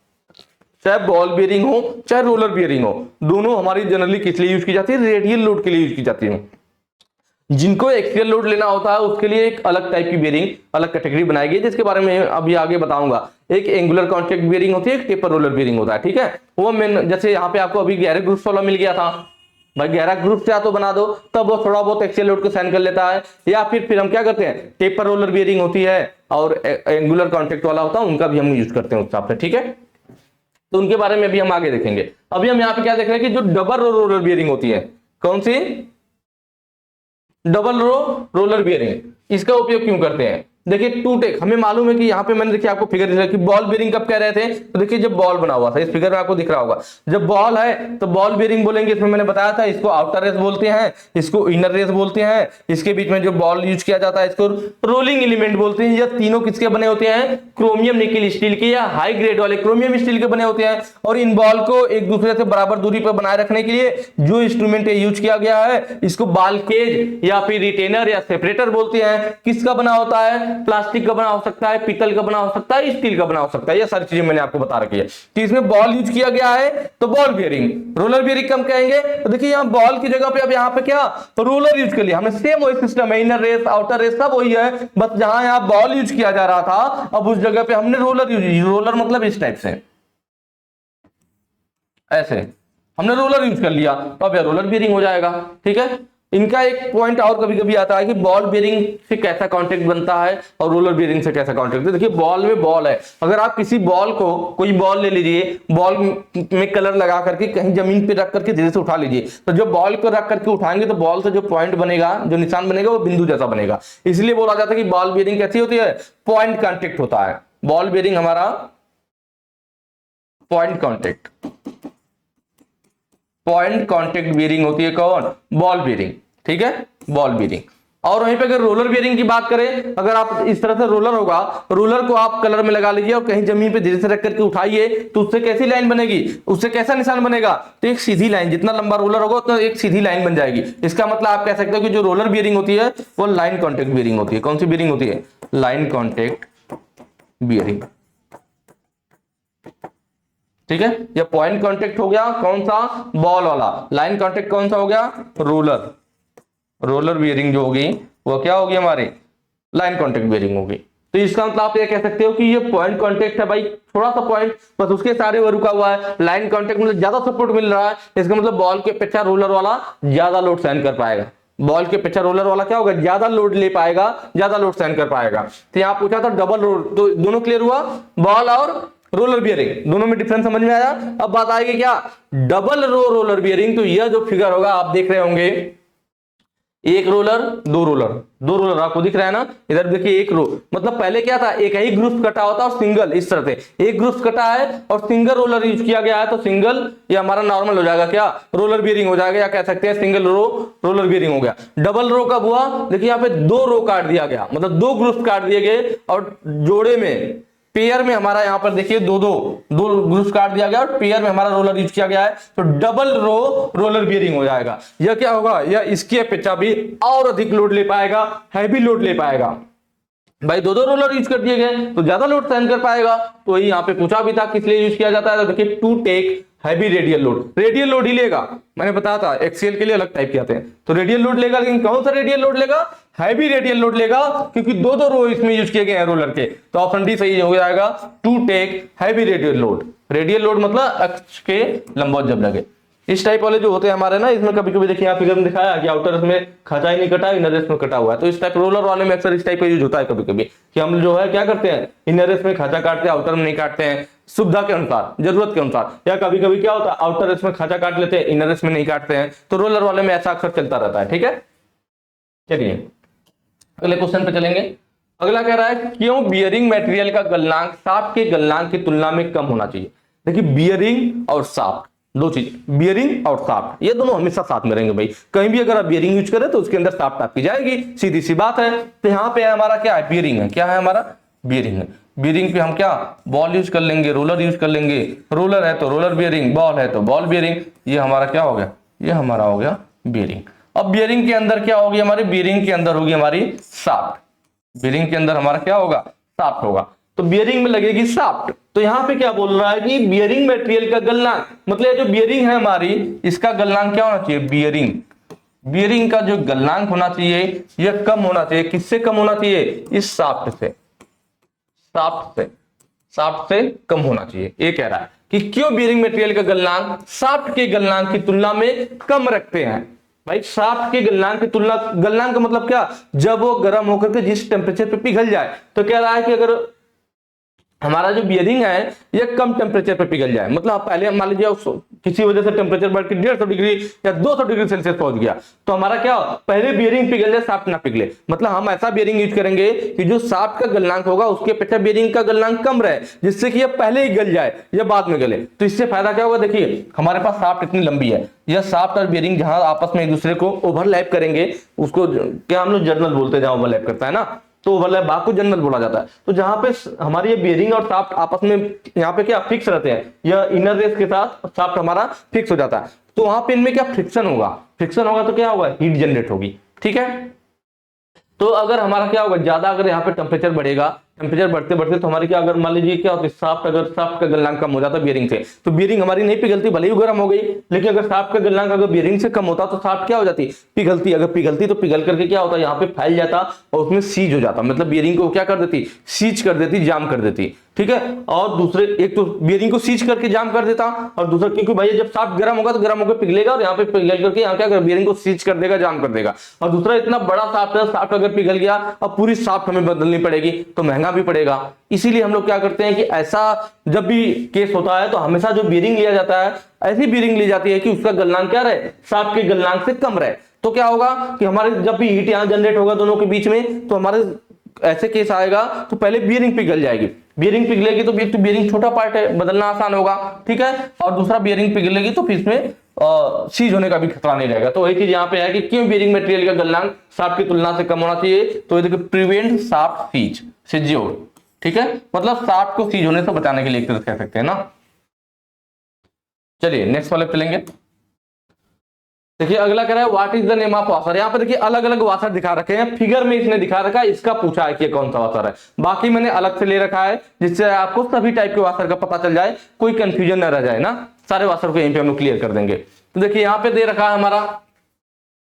चाहे बॉल बियरिंग हो चाहे रोलर बियरिंग हो, दोनों हमारी जनरली किस लिए यूज की जाती है? रेडियल लोड के लिए यूज की जाती है। जिनको एक्सियल लोड लेना होता है उसके लिए एक अलग टाइप की बियरिंग, अलग कैटेगरी बनाई गई, जिसके बारे में अभी आगे बताऊंगा। एक एंगुलर कॉन्टैक्ट बियरिंग होती है, एक टेपर रोलर बियरिंग होता है। ठीक है, वो मैं जैसे यहाँ पे आपको अभी गहरे ग्रुप वाला मिल गया था, भाई गहरा ग्रुप से तो बना दो, तब वो थोड़ा बहुत एक्सियल लोड को सहन कर लेता है। या फिर हम क्या करते हैं, टेपर रोलर बियरिंग होती है और एंगुलर कॉन्टैक्ट वाला होता है, उनका भी हम यूज करते हैं उस हिसाब से। ठीक है, तो उनके बारे में भी हम आगे देखेंगे। अभी हम यहाँ पे क्या देख रहे हैं कि जो डबल रो रोलर बियरिंग होती है, कौन सी? डबल रो रोलर बियरिंग, इसका उपयोग क्यों करते हैं? देखिए टू टेक, हमें मालूम है कि यहाँ पे मैंने देखिए आपको फिगर दिखा कि बॉल बियरिंग कब कह रहे थे, तो देखिए जब बॉल बना हुआ था, इस फिगर में आपको दिख रहा होगा, जब बॉल है तो बॉल बियरिंग बोलेंगे। इसमें मैंने बताया था इसको आउटर रेस बोलते हैं, इसको इनर रेस बोलते हैं, इसके बीच में जो बॉल यूज किया जाता है इसको रोलिंग एलिमेंट बोलते हैं। ये तीनों किसके बने होते हैं? क्रोमियम निकल स्टील के या हाई ग्रेड वाले क्रोमियम स्टील के बने होते हैं। और इन बॉल को एक दूसरे से बराबर दूरी पर बनाए रखने के लिए जो इंस्ट्रूमेंट यूज किया गया है इसको बॉल केज या फिर रिटेनर या सेपरेटर बोलते हैं। किसका बना होता है? प्लास्टिक का बना हो सकता है, पीतल का बना हो सकता है, स्टील का बना हो सकता है। ये सारी चीजें मैंने आपको बता रखी है कि इसमें बॉल यूज किया गया है तो बॉल बियरिंग। रोलर बियरिंग कम कहेंगे तो देखिए यहाँ बॉल की जगह पे अब यहाँ पे क्या तो रोलर यूज कर लिया हमने। सेम वही सिस्टम है, इनर रेस आउटर रेस सब वही है, बस जहां यहाँ बॉल यूज किया जा रहा था अब उस जगह पे हमने रोलर यूज। रोलर मतलब इस टाइप से, ऐसे हमने रोलर यूज कर लिया तो अब यह रोलर बियरिंग हो जाएगा। ठीक है, इनका एक पॉइंट और कभी कभी आता है कि बॉल बियरिंग से कैसा कॉन्टैक्ट बनता है और रोलर बियरिंग से कैसा कॉन्टैक्ट। देखिए बॉल में बॉल है, अगर आप किसी बॉल को, कोई बॉल ले लीजिए, बॉल में कलर लगा करके कहीं जमीन पे रख करके धीरे से उठा लीजिए, तो जब बॉल को रख करके उठाएंगे तो बॉल से जो पॉइंट बनेगा, जो निशान बनेगा वो बिंदु जैसा बनेगा। इसलिए बोला जाता है कि बॉल बियरिंग कैसी होती है? पॉइंट कॉन्टैक्ट होता है। बॉल बियरिंग हमारा point contact, point contact bearing होती है। कौन? Ball bearing. ठीक है, बॉल बियरिंग। और वहीं पे अगर रोलर बियरिंग की बात करें, अगर आप इस तरह से रोलर होगा, रोलर को आप कलर में लगा लीजिए और कहीं जमीन पे धीरे से रख करके उठाइए तो उससे कैसी लाइन बनेगी, उससे कैसा निशान बनेगा? तो एक सीधी लाइन, जितना लंबा रोलर होगा उतना एक सीधी लाइन बन जाएगी। इसका मतलब आप कह सकते हो कि जो रोलर बियरिंग होती है वो लाइन कॉन्टैक्ट बियरिंग होती है। कौन सी बियरिंग होती है? Line contact bearing. ठीक है, ये पॉइंट कॉन्टैक्ट हो गया कौन सा? बॉल वाला। लाइन कॉन्टैक्ट कौन सा हो गया? रोलर। रोलर बियरिंग जो होगी वो क्या होगी? हमारी लाइन कॉन्टैक्ट बियरिंग होगी। तो इसका मतलब आप ये कह सकते हो कि ये पॉइंट कॉन्टैक्ट है भाई, थोड़ा सा पॉइंट बस उसके सारे वो रुका हुआ है। लाइन कॉन्टैक्ट मतलब ज्यादा सपोर्ट मिल रहा है, इसका मतलब बॉल के अपेक्षा रोलर वाला ज्यादा लोड सहन कर पाएगा। बॉल के अपेक्षा रोलर वाला क्या होगा? ज्यादा लोड ले पाएगा, ज्यादा लोड सहन कर पाएगा। तो यहाँ पूछा था डबल रोड, तो दोनों क्लियर हुआ, बॉल और रोलर बियरिंग दोनों में डिफरेंस समझ में आया। अब बात आएगी क्या? Double row roller bearing. तो यह जो फिगर होगा आप देख रहे होंगे, एक रोलर दो रोलर, दो रोलर आपको दिख रहा है ना, इधर देखिए एक रो, मतलब पहले क्या था, एक ही ग्रुप कटा होता और सिंगल, इस तरह से एक ग्रुप कटा है और सिंगल रोलर यूज किया गया है, तो सिंगल ये हमारा नॉर्मल हो जाएगा, क्या रोलर बियरिंग हो जाएगा, या कह सकते हैं सिंगल रो रोलर बियरिंग हो गया। डबल रो कब हुआ? देखिए यहाँ पे दो रो काट दिया गया, मतलब दो ग्रुप काट दिए गए और जोड़े में पेयर में हमारा यहाँ पर देखिए दो ग्रुप्स काट दिया गया और पेयर में हमारा रोलर यूज किया गया है, तो डबल रो रोलर बियरिंग हो जाएगा। यह क्या होगा, यह इसकी अपेक्षा भी और अधिक लोड ले पाएगा, हैवी लोड ले पाएगा। भाई दो रोलर यूज कर दिए गए तो ज्यादा लोड सहन कर पाएगा। तो वही यहाँ पे पूछा भी था किस लिए यूज किया जाता है, तो देखिए to take heavy radial load. Radial load ही लेगा, मैंने बताया था एक्सीएल के लिए अलग टाइप के आते हैं, तो रेडियल लोड लेगा, लेकिन कौन सा रेडियल लोड लेगा, हैवी रेडियल लोड लेगा, क्योंकि दो रो इसमें यूज किए गए हैं रोलर के। तो ऑप्शन डी सही हो जाएगा, to take heavy radial load. Radial load मतलब अक्ष के लंबवत जब लगे। इस टाइप वाले जो होते हैं हमारे ना, इसमें कभी कभी देखिए यहाँ फिगर में दिखाया कि आउटर में खाचा ही नहीं कटा, इनर रेस में कटा हुआ है। तो इस टाइप रोलर वाले में अक्सर इस टाइप का यूज होता है कभी कभी, कि हम जो है क्या करते हैं, इनर रेस में खाचा काटते हैं, आउटर में नहीं काटते हैं, सुविधा के अनुसार, जरूरत के अनुसार। या कभी कभी क्या होता है, आउटर रेस में खाचा काट लेते हैं, इनर रेस में नहीं काटते हैं। तो रोलर वाले में ऐसा अक्सर चलता रहता है। ठीक है, चलिए अगले क्वेश्चन पे चलेंगे। अगला कह रहा है क्यों बियरिंग मटेरियल का गलनांक शाफ्ट के गलनांक की तुलना में कम होना चाहिए। देखिए बियरिंग और शाफ्ट दो चीज, बियरिंग और शाफ्ट ये दोनों हमेशा साथ में रहेंगे भाई। कहीं भी अगर आप बियरिंग यूज करें तो उसके अंदर शाफ्ट आपकी जाएगी, सीधी सी बात है। तो यहाँ पे हमारा क्या है, बियरिंग है। क्या है हमारा, बियरिंग है। बियरिंग पे हम क्या बॉल यूज कर लेंगे, रोलर यूज कर लेंगे। रोलर है तो रोलर बियरिंग, बॉल है तो बॉल बियरिंग। ये हमारा क्या हो गया, ये हमारा हो गया बियरिंग। अब बियरिंग के अंदर क्या होगी हमारी, बियरिंग के अंदर होगी हमारी शाफ्ट। बियरिंग के अंदर हमारा क्या होगा, शाफ्ट होगा। तो बियरिंग में लगेगी शाफ्ट। तो यहां पे क्या बोल रहा है कि बियरिंग मटेरियल का गलनांक, मतलब जो बियरिंग है हमारी, इसका गलनांक क्या होना चाहिए, बियरिंग। बियरिंग का जो गलनांक होना चाहिए यह कम होना चाहिए। किससे कम होना चाहिए, इस शाफ्ट से, शाफ्ट से कम होना चाहिए। ये कह रहा है कि क्यों बियरिंग मटेरियल का गलनांक शाफ्ट के गलनांक की तुलना में कम रखते हैं। भाई शाफ्ट के गलनांक की तुलना, गलनांक का मतलब क्या, जब वो गर्म होकर के जिस टेम्परेचर पे पिघल जाए। तो कह रहा है कि अगर हमारा जो बियरिंग है ये कम टेम्परेचर पे पिघल जाए, मतलब पहले मान लीजिए किसी वजह से टेम्परेचर बढ़ के 150 डिग्री या 200 डिग्री सेल्सियस पहुंच गया, तो हमारा क्या पहले बियरिंग पिघल जाए, शाफ्ट ना पिघले। मतलब हम ऐसा बियरिंग यूज करेंगे कि जो शाफ्ट का गलनांक होगा उसके अपेक्षा बियरिंग का गलनांक कम रहे, जिससे कि ये पहले ही गल जाए या बाद में गले। तो इससे फायदा क्या होगा, देखिए हमारे पास शाफ्ट इतनी लंबी है, यह शाफ्ट और बियरिंग जहां आपस में एक दूसरे को ओवरलैप करेंगे, उसको क्या हम लोग जर्नल बोलते हैं, जहां ओवरलैप करता है ना, तो ओवरलैप भाग को जनरल बोला जाता है। तो जहां पे हमारी ये बियरिंग और शाफ्ट आपस में यहाँ पे क्या फिक्स रहते हैं, यह इनर रेस के साथ शाफ्ट हमारा फिक्स हो जाता है। तो वहां पे इनमें क्या फ्रिक्शन होगा, फ्रिक्शन होगा तो क्या होगा, हीट जनरेट होगी। ठीक है, तो अगर हमारा क्या होगा, ज्यादा अगर यहाँ पे टेम्परेचर बढ़ेगा, टेम्परेचर बढ़ते बढ़ते तो हमारी क्या, अगर मान लीजिए क्या होता है, शाफ्ट अगर शाफ्ट का गलनांक कम हो जाता है बियरिंग से, तो बियरिंग हमारी नहीं पिघलती, भले ही गर्म हो गई, लेकिन अगर शाफ्ट का गलनांक अगर बियरिंग से कम होता तो शाफ्ट क्या हो जाती, पिघलती। अगर पिघलती तो पिघल करके क्या होता है, यहाँ पे फैल जाता और उसमें सीज हो जाता, मतलब बियरिंग को क्या कर देती, सीज कर देती, जाम कर देती। ठीक है, और दूसरे एक तो बियरिंग को सीज करके जाम कर देता, और दूसरा क्योंकि भाई जब शाफ्ट गर्म होगा तो गर्म होकर पिघलेगा और यहाँ पे पिघल करके यहाँ क्या बियरिंग को सीज कर देगा, जाम कर देगा। और दूसरा इतना बड़ा शाफ्ट है, शाफ्ट अगर पिघल गया अब पूरी शाफ्ट हमें बदलनी पड़ेगी तो महंगा भी पड़ेगा। इसीलिए हम लोग क्या करते हैं कि ऐसा जब भी केस होता है तो हमेशा जो बियरिंग लिया जाता है ऐसी बियरिंग ली जाती है कि उसका गलनांक क्या रहे, शाफ्ट के गलनांक से कम रहे। तो क्या होगा कि हमारे जब भी हीट यहां जनरेट होगा दोनों के बीच में, तो हमारे ऐसे केस आएगा तो पहले बियरिंग पिघल जाएगी। बियरिंग पिघलेगी तो एक तो बियरिंग छोटा पार्ट है, बदलना आसान होगा। ठीक है, और दूसरा बियरिंग पिघलेगी तो फिर इसमें सीज होने का भी खतरा नहीं रहेगा। तो वही चीज यहाँ पे है कि क्यों बियरिंग मटेरियल का गलनांक शाफ्ट की तुलना से कम होना चाहिए। तो देखिए प्रिवेंट शाफ्ट सीज, सिज्योर। ठीक है, मतलब शाफ्ट को सीज होने से बचाने के लिए एक तरह कह सकते हैं ना। चलिए नेक्स्ट वाले चलेंगे। देखिए अगला कह रहा है what is the name of washer. यहाँ पे देखिए अलग अलग वाशर दिखा रखे हैं, फिगर में इसने दिखा रखा है, इसका पूछा है कि कौन सा वाशर है। बाकी मैंने अलग से ले रखा है जिससे आपको सभी टाइप के वाशर का पता चल जाए, कोई कंफ्यूजन न रह जाए ना। सारे वाशर को यहीं पे हम लोग क्लियर कर देंगे। तो देखिए यहाँ पे दे रखा है हमारा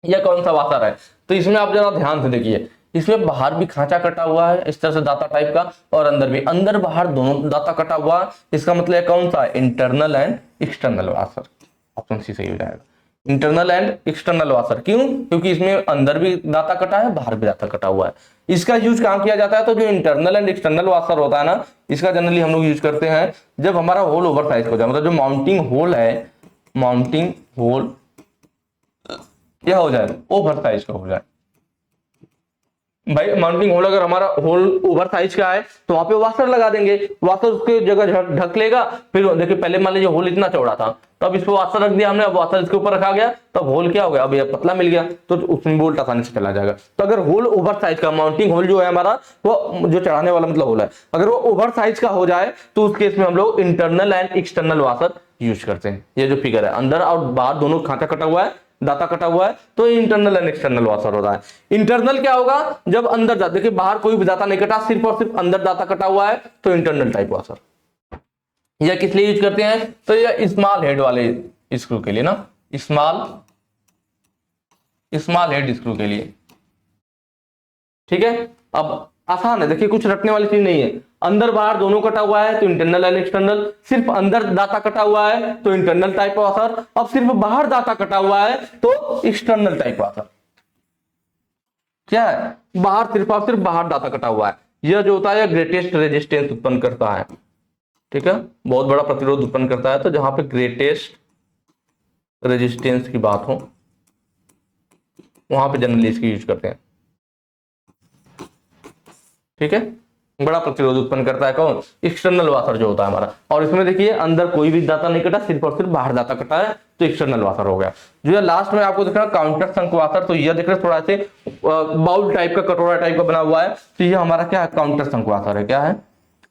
यह कौन सा वाशर है। तो इसमें आप जरा ध्यान से देखिए, इसमें बाहर भी खांचा कटा हुआ है इस तरह से दाता टाइप का, और अंदर भी, अंदर बाहर दोनों दाता कटा हुआ है। इसका मतलब कौन सा है, internal and external washer. Option C सही हो जाएगा, इंटरनल एंड एक्सटर्नल वाशर। क्यों, क्योंकि इसमें अंदर भी दाता कटा है, बाहर भी दाता कटा हुआ है। इसका यूज कहां किया जाता है, तो जो इंटरनल एंड एक्सटर्नल वाशर होता है ना, इसका जनरली हम लोग यूज करते हैं जब हमारा होल ओवर साइज हो जाए, मतलब जो माउंटिंग होल है, माउंटिंग होल क्या हो जाए, ओवर साइज का हो जाए। भाई माउंटिंग होल अगर हमारा होल ओवर साइज का है तो वहां पे वाशर लगा देंगे, वाशर उसके जगह ढक लेगा। फिर देखिए पहले मान लीजिए होल इतना चौड़ा था, तो अब इस पे वाशर रख दिया हमने, अब वाशर इसके ऊपर रखा गया, तब होल क्या हो गया, अब ये पतला मिल गया, तो उसमें बोल्ट आसानी से चला जाएगा। तो अगर होल ओवर साइज का, माउंटिंग होल जो है हमारा वो जो चढ़ाने वाला मतलब होल है, अगर वो ओवर साइज का हो जाए तो उस केस में हम लोग internal and external washer use करते हैं। ये जो फिगर है अंदर और बाहर दोनों खांचा कटा हुआ है, दाता कटा हुआ है, तो इंटरनल एंड एक्सटर्नल वाशर होता है। इंटरनल क्या होगा, जब अंदर जाते, देखिए बाहर कोई भी दाता नहीं कटा, सिर्फ और सिर्फ अंदर दाता कटा हुआ है, तो इंटरनल टाइप वाशर। यह किस लिए यूज करते हैं, तो यह स्मॉल हेड वाले स्क्रू के लिए ना, स्मॉल हेड स्क्रू के लिए। ठीक है, अब आसान है, देखिए कुछ रखने वाली चीज नहीं है। अंदर बाहर दोनों कटा हुआ है तो इंटरनल एंड एक्सटर्नल, सिर्फ अंदर दाता कटा हुआ है तो इंटरनल टाइप वाशर, अब सिर्फ बाहर दाता कटा हुआ है तो एक्सटर्नल टाइप वाशर। क्या है, बाहर सिर्फ और सिर्फ बाहर दाता कटा हुआ है, यह जो होता है ग्रेटेस्ट रेजिस्टेंस उत्पन्न करता है। ठीक है, बहुत बड़ा प्रतिरोध उत्पन्न करता है, तो जहां पे ग्रेटेस्ट रेजिस्टेंस की बात हो वहां पे जनरली इसकी यूज करते हैं। ठीक है, बड़ा प्रतिरोध उत्पन्न करता है कौन, एक्सटर्नल वाशर जो होता है हमारा। और इसमें देखिए अंदर कोई भी दाता नहीं कटा, सिर्फ और सिर्फ बाहर दाता कटा है, तो एक्सटर्नल वाशर हो गया। जो है लास्ट में आपको दिख रहा है काउंटर संक वाशर, तो यह दिख रहा है थोड़ा से बाउल टाइप का, कटोरा टाइप का बना हुआ है, तो यह हमारा क्या है, काउंटर संक वाशर है। क्या है,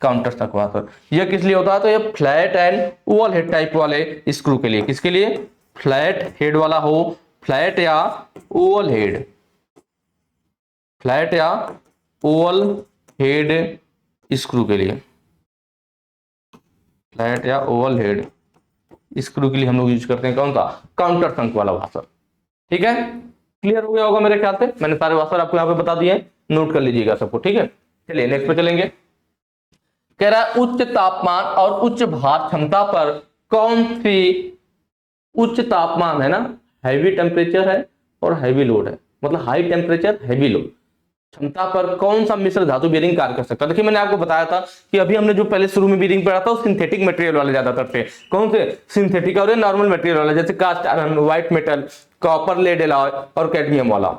काउंटर संक वाशर। यह किस लिए होता है, तो यह flat and Oval head type वाले स्क्रू के लिए। किसके लिए, फ्लैट हेड वाला हो, फ्लैट या ओवल हेड, फ्लैट या ओवल हेड स्क्रू के लिए, फ्लैट या ओवल हेड स्क्रू के लिए हम लोग यूज करते हैं कौन सा, काउंटर संक वाला वाशर। ठीक है, क्लियर हो गया होगा मेरे ख्याल से, मैंने सारे वाशर आपको यहाँ पे बता दिए, नोट कर लीजिएगा सबको। ठीक है, चलिए नेक्स्ट पे चलेंगे। कह रहा है उच्च तापमान और उच्च भार क्षमता पर कौन सी, उच्च तापमान है ना, हैवी टेम्परेचर है और हैवी लोड है, मतलब हाई टेम्परेचर हैवी लोड, क्षमता पर कौन सा मिश्र धातु बेरिंग कार्य कर सकता है। देखिए मैंने आपको बताया था कि अभी हमने जो पहले शुरू में बेरिंग पढ़ा था वो सिंथेटिक मटेरियल वाले ज्यादातर थे। कौन से, सिंथेटिक और नॉर्मल मटेरियल वाले, जैसे cast iron, white metal, copper, lead alloy और कैडमियम वाला।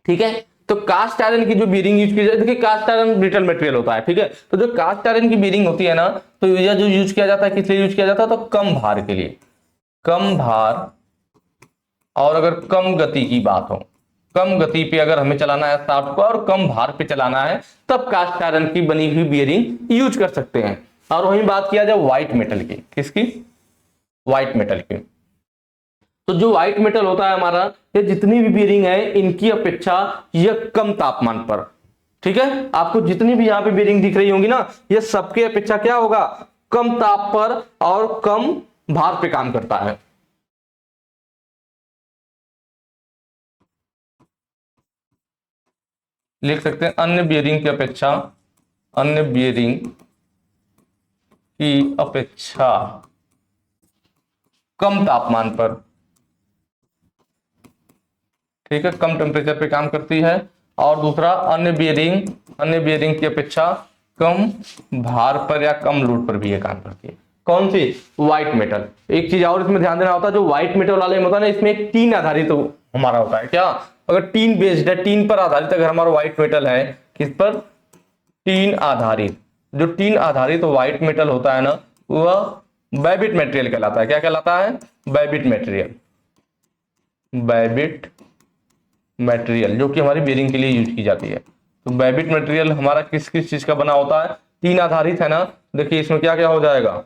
ठीक है, तो कास्ट आयरन की जो बेरिंग यूज की जाए, देखिए कास्ट आयरन ब्रिटल मटेरियल होता है। ठीक है, तो जो कास्ट आयरन की बेरिंग होती है ना, तो यह जो यूज किया जाता है किस लिए यूज किया जाता है, तो कम भार के लिए, कम भार और अगर कम गति की बात हो, कम गति पे अगर हमें चलाना है शाफ्ट को और कम भार पे चलाना है, तब कास्ट आयरन की बनी हुई बेरिंग यूज कर सकते हैं। और वहीं बात किया जाए व्हाइट मेटल की, किसकी, व्हाइट मेटल की, तो जो व्हाइट मेटल होता है हमारा, ये जितनी भी बेरिंग है इनकी अपेक्षा यह कम तापमान पर, ठीक है, आपको जितनी भी यहाँ पे बेरिंग दिख रही होंगी ना, ये सबके अपेक्षा क्या होगा, कम ताप पर और कम भार पे काम करता है। लिख सकते हैं अन्य बियरिंग की अपेक्षा, अन्य बियरिंग की अपेक्षा कम तापमान पर, ठीक है, कम टेम्परेचर पे काम करती है। और दूसरा अन्य बियरिंग की अपेक्षा कम भार पर या कम लोड पर भी ये काम करती है। कौन सी, व्हाइट मेटल। एक चीज और इसमें ध्यान देना होता है, जो व्हाइट मेटल वाले में होता है ना, इसमें एक टीन आधारित तो हमारा होता है। क्या, अगर टीन बेस्ड है, टीन पर आधारित अगर हमारा व्हाइट मेटल है, किस पर, टीन आधारित, जो टीन आधारित व्हाइट मेटल होता है ना, वह बैबिट मटेरियल कहलाता है। क्या कहलाता है, बैबिट मटेरियल, बैबिट मटेरियल, जो कि हमारी बेरिंग के लिए यूज की जाती है। तो बैबिट मटेरियल हमारा किस किस चीज का बना होता है, टीन आधारित है ना। देखिए इसमें क्या क्या हो जाएगा,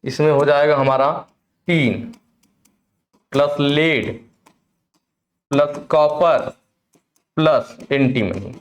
इसमें हो जाएगा हमारा tin plus lead plus copper plus antimony,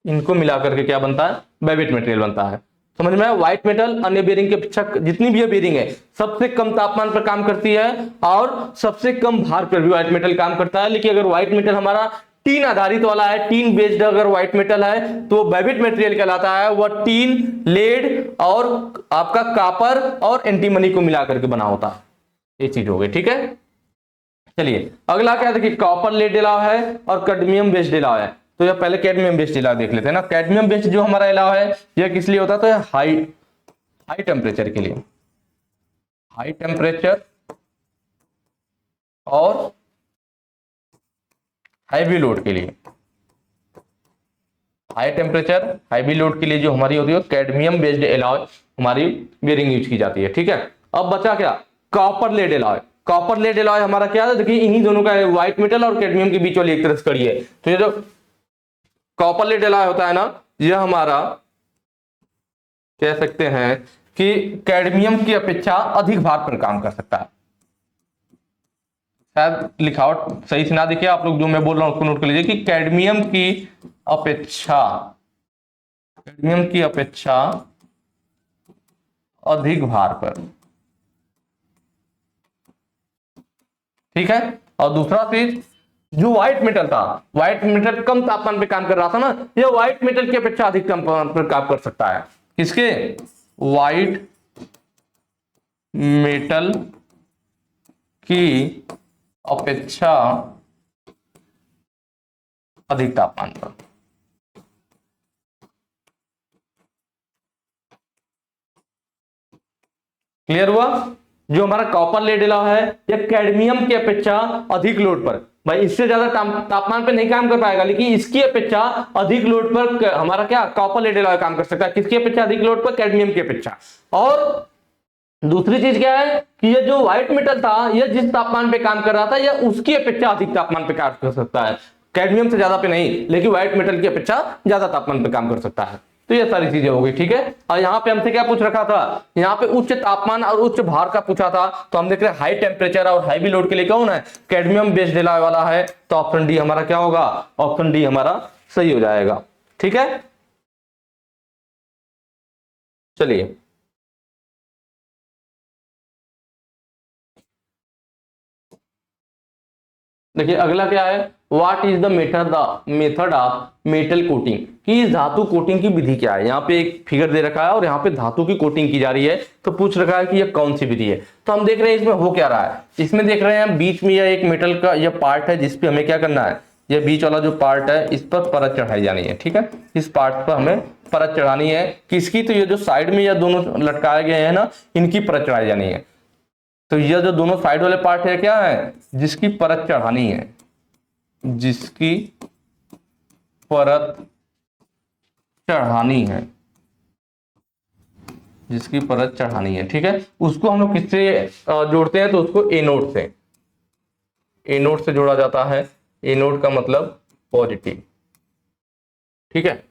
इनको मिलाकर के क्या बनता है, बैबिट मटेरियल बनता है। समझ में आया, व्हाइट मेटल अन्य बेरिंग के अपेक्षा, जितनी भी बेरिंग है सबसे कम तापमान पर काम करती है और सबसे कम भार पर भी व्हाइट मेटल काम करता है। लेकिन अगर व्हाइट मेटल हमारा टीन आधारित वाला है, टीन बेस्ड अगर व्हाइट मेटल है, तो बैबिट मटेरियल कहलाता है। वह टीन, लेड और आपका कॉपर और एंटीमनी को मिलाकर के बना होता है। ये चीज हो गई, ठीक है। चलिए अगला क्या, देखिए कॉपर लेड अलाव है और कैडमियम बेस्ड अलाव है। तो यह पहले कैडमियम बेस्ड अलाव देख लेते हैं ना। कैडमियम बेस्ड जो हमारा अलाव है, यह किस लिए होता है, तो हाई टेम्परेचर के लिए, हाई टेम्परेचर और हैवी लोड के लिए, हाई टेम्परेचर हैवी लोड के लिए जो हमारी होती है कैडमियम बेस्ड एलॉय हमारी बेरिंग यूज की जाती है। ठीक है, अब बचा क्या, copper lead alloy. Copper lead alloy हमारा क्या है, देखिए इन्हीं दोनों का व्हाइट मेटल और कैडमियम के बीच वाली एक तरह से कड़ी है। तो ये जो कॉपर लेड एलॉय होता है ना, यह हमारा कह सकते हैं कि कैडमियम की अपेक्षा अधिक भार पर काम कर सकता है। शायद लिखावट सही से ना दिखे आप लोग, जो मैं बोल रहा हूं उसको नोट कर लीजिए कि कैडमियम की अपेक्षा अधिक भार पर। ठीक है, और दूसरा चीज जो व्हाइट मेटल था, व्हाइट मेटल कम तापमान पे काम कर रहा था ना, ये व्हाइट मेटल की अपेक्षा अधिक तापमान पर काम कर सकता है। किसके, व्हाइट मेटल की अपेक्षा अधिक तापमान पर। क्लियर हुआ, जो हमारा कॉपर लेड एलॉय है यह कैडमियम की अपेक्षा अधिक लोड पर, भाई इससे ज्यादा तापमान पे नहीं काम कर पाएगा, लेकिन इसकी अपेक्षा अधिक लोड पर हमारा क्या कॉपर लेड एलॉय काम कर सकता है। किसकी अपेक्षा अधिक लोड पर, कैडमियम की अपेक्षा। और दूसरी चीज क्या है कि ये जो व्हाइट मेटल था यह जिस तापमान पे काम कर रहा था यह उसकी अपेक्षा अधिक तापमान पे काम कर सकता है, कैडमियम से ज्यादा पे नहीं, लेकिन व्हाइट मेटल की अपेक्षा ज्यादा तापमान पे काम कर सकता है। तो ये सारी चीजें हो गई। ठीक है, और यहाँ पे हमसे क्या पूछ रखा था, यहाँ पे उच्च तापमान और उच्च भार का पूछा था, तो हम देख रहे हैं हाई टेम्परेचर और हैवी लोड के लिए कौन है, कैडमियम बेस्ड एलॉय वाला है। तो ऑप्शन डी हमारा क्या होगा, ऑप्शन डी हमारा सही हो जाएगा। ठीक है, चलिए देखिए अगला क्या है, what is the method of metal coating, कि इस धातु कोटिंग की विधि क्या है। यहाँ पे एक फिगर दे रखा है और यहाँ पे धातु की कोटिंग की जा रही है, तो पूछ रखा है कि यह कौन सी विधि है। तो हम देख रहे हैं इसमें हो क्या रहा है, इसमें देख रहे हैं बीच में यह एक मेटल का यह पार्ट है जिसपे हमें क्या करना है, यह बीच वाला जो पार्ट है इस पर परत चढ़ाई जानी है। ठीक है, इस पार्ट पर हमें परत चढ़ानी है, किसकी, तो ये जो साइड में यह दोनों लटकाए गए हैं ना, इनकी परत चढ़ाई जानी है। तो यह जो दोनों साइड वाले पार्ट है क्या है, जिसकी परत चढ़ानी है, जिसकी परत चढ़ानी है, जिसकी परत चढ़ानी है। ठीक है, उसको हम लोग किससे जोड़ते हैं, तो उसको ए नोड से, ए नोड से जोड़ा जाता है। ए नोड का मतलब पॉजिटिव। ठीक है,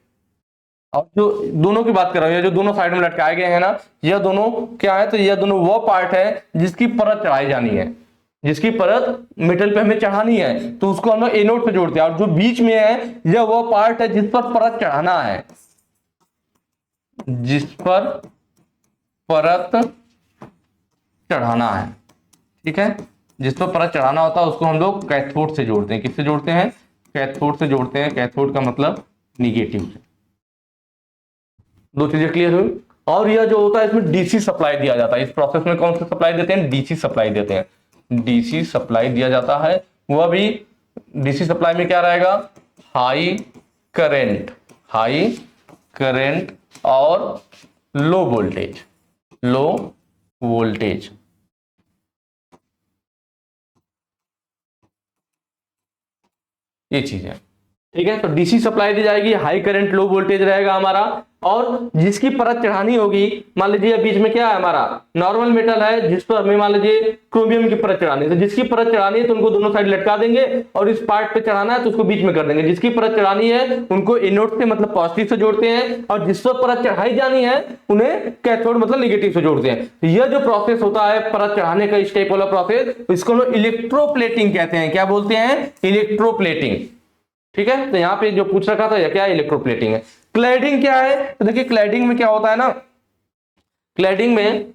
अब जो दोनों की बात कर रहा हूं, ये जो दोनों साइड में लटकाए गए हैं ना, यह दोनों क्या है, तो यह दोनों वो पार्ट है जिसकी परत चढ़ाई जानी है, जिसकी परत मेटल पे हमें चढ़ानी है, तो उसको हम लोग ए नोड से जोड़ते हैं। और जो बीच में है यह वो पार्ट है जिस पर परत चढ़ाना है, जिस पर परत चढ़ाना है। ठीक है, जिस पर परत चढ़ाना होता है उसको हम लोग कैथोड से जोड़ते हैं। किससे जोड़ते हैं, कैथोड से जोड़ते हैं। कैथोड का मतलब निगेटिव से। दो चीजें क्लियर हुई। और यह जो होता है इसमें डीसी सप्लाई दिया जाता है। इस प्रोसेस में कौन सा सप्लाई देते हैं, डीसी सप्लाई देते हैं। डीसी सप्लाई दिया जाता है, वह भी डीसी सप्लाई में क्या रहेगा, हाई करंट, हाई करंट और लो वोल्टेज, लो वोल्टेज। ये चीज है। ठीक है, तो डीसी सप्लाई दी जाएगी, हाई करंट लो वोल्टेज रहेगा हमारा। और जिसकी परत चढ़ानी होगी, मान लीजिए बीच में क्या है हमारा नॉर्मल मेटल है जिस पर हमें मान लीजिए क्रोमियम की परत चढ़ानी है, तो जिसकी परत चढ़ानी है तो उनको दोनों साइड लटका देंगे, और इस पार्ट पे चढ़ाना है तो उसको बीच में कर देंगे। जिसकी परत चढ़ानी है उनको एनोड से मतलब पॉजिटिव से जोड़ते हैं, और जिस पर परत चढ़ाई जानी है उन्हें कैथोड मतलब निगेटिव से जोड़ते हैं। तो यह जो प्रोसेस होता है परत चढ़ाने का स्टेप वाला प्रोसेस, इसको हम इलेक्ट्रोप्लेटिंग कहते हैं। क्या बोलते हैं, इलेक्ट्रोप्लेटिंग। ठीक है, तो यहां पे जो पूछ रखा था यह क्या है, इलेक्ट्रोप्लेटिंग है। क्लैडिंग क्या है, तो देखिए क्लैडिंग में क्या होता है ना, क्लैडिंग में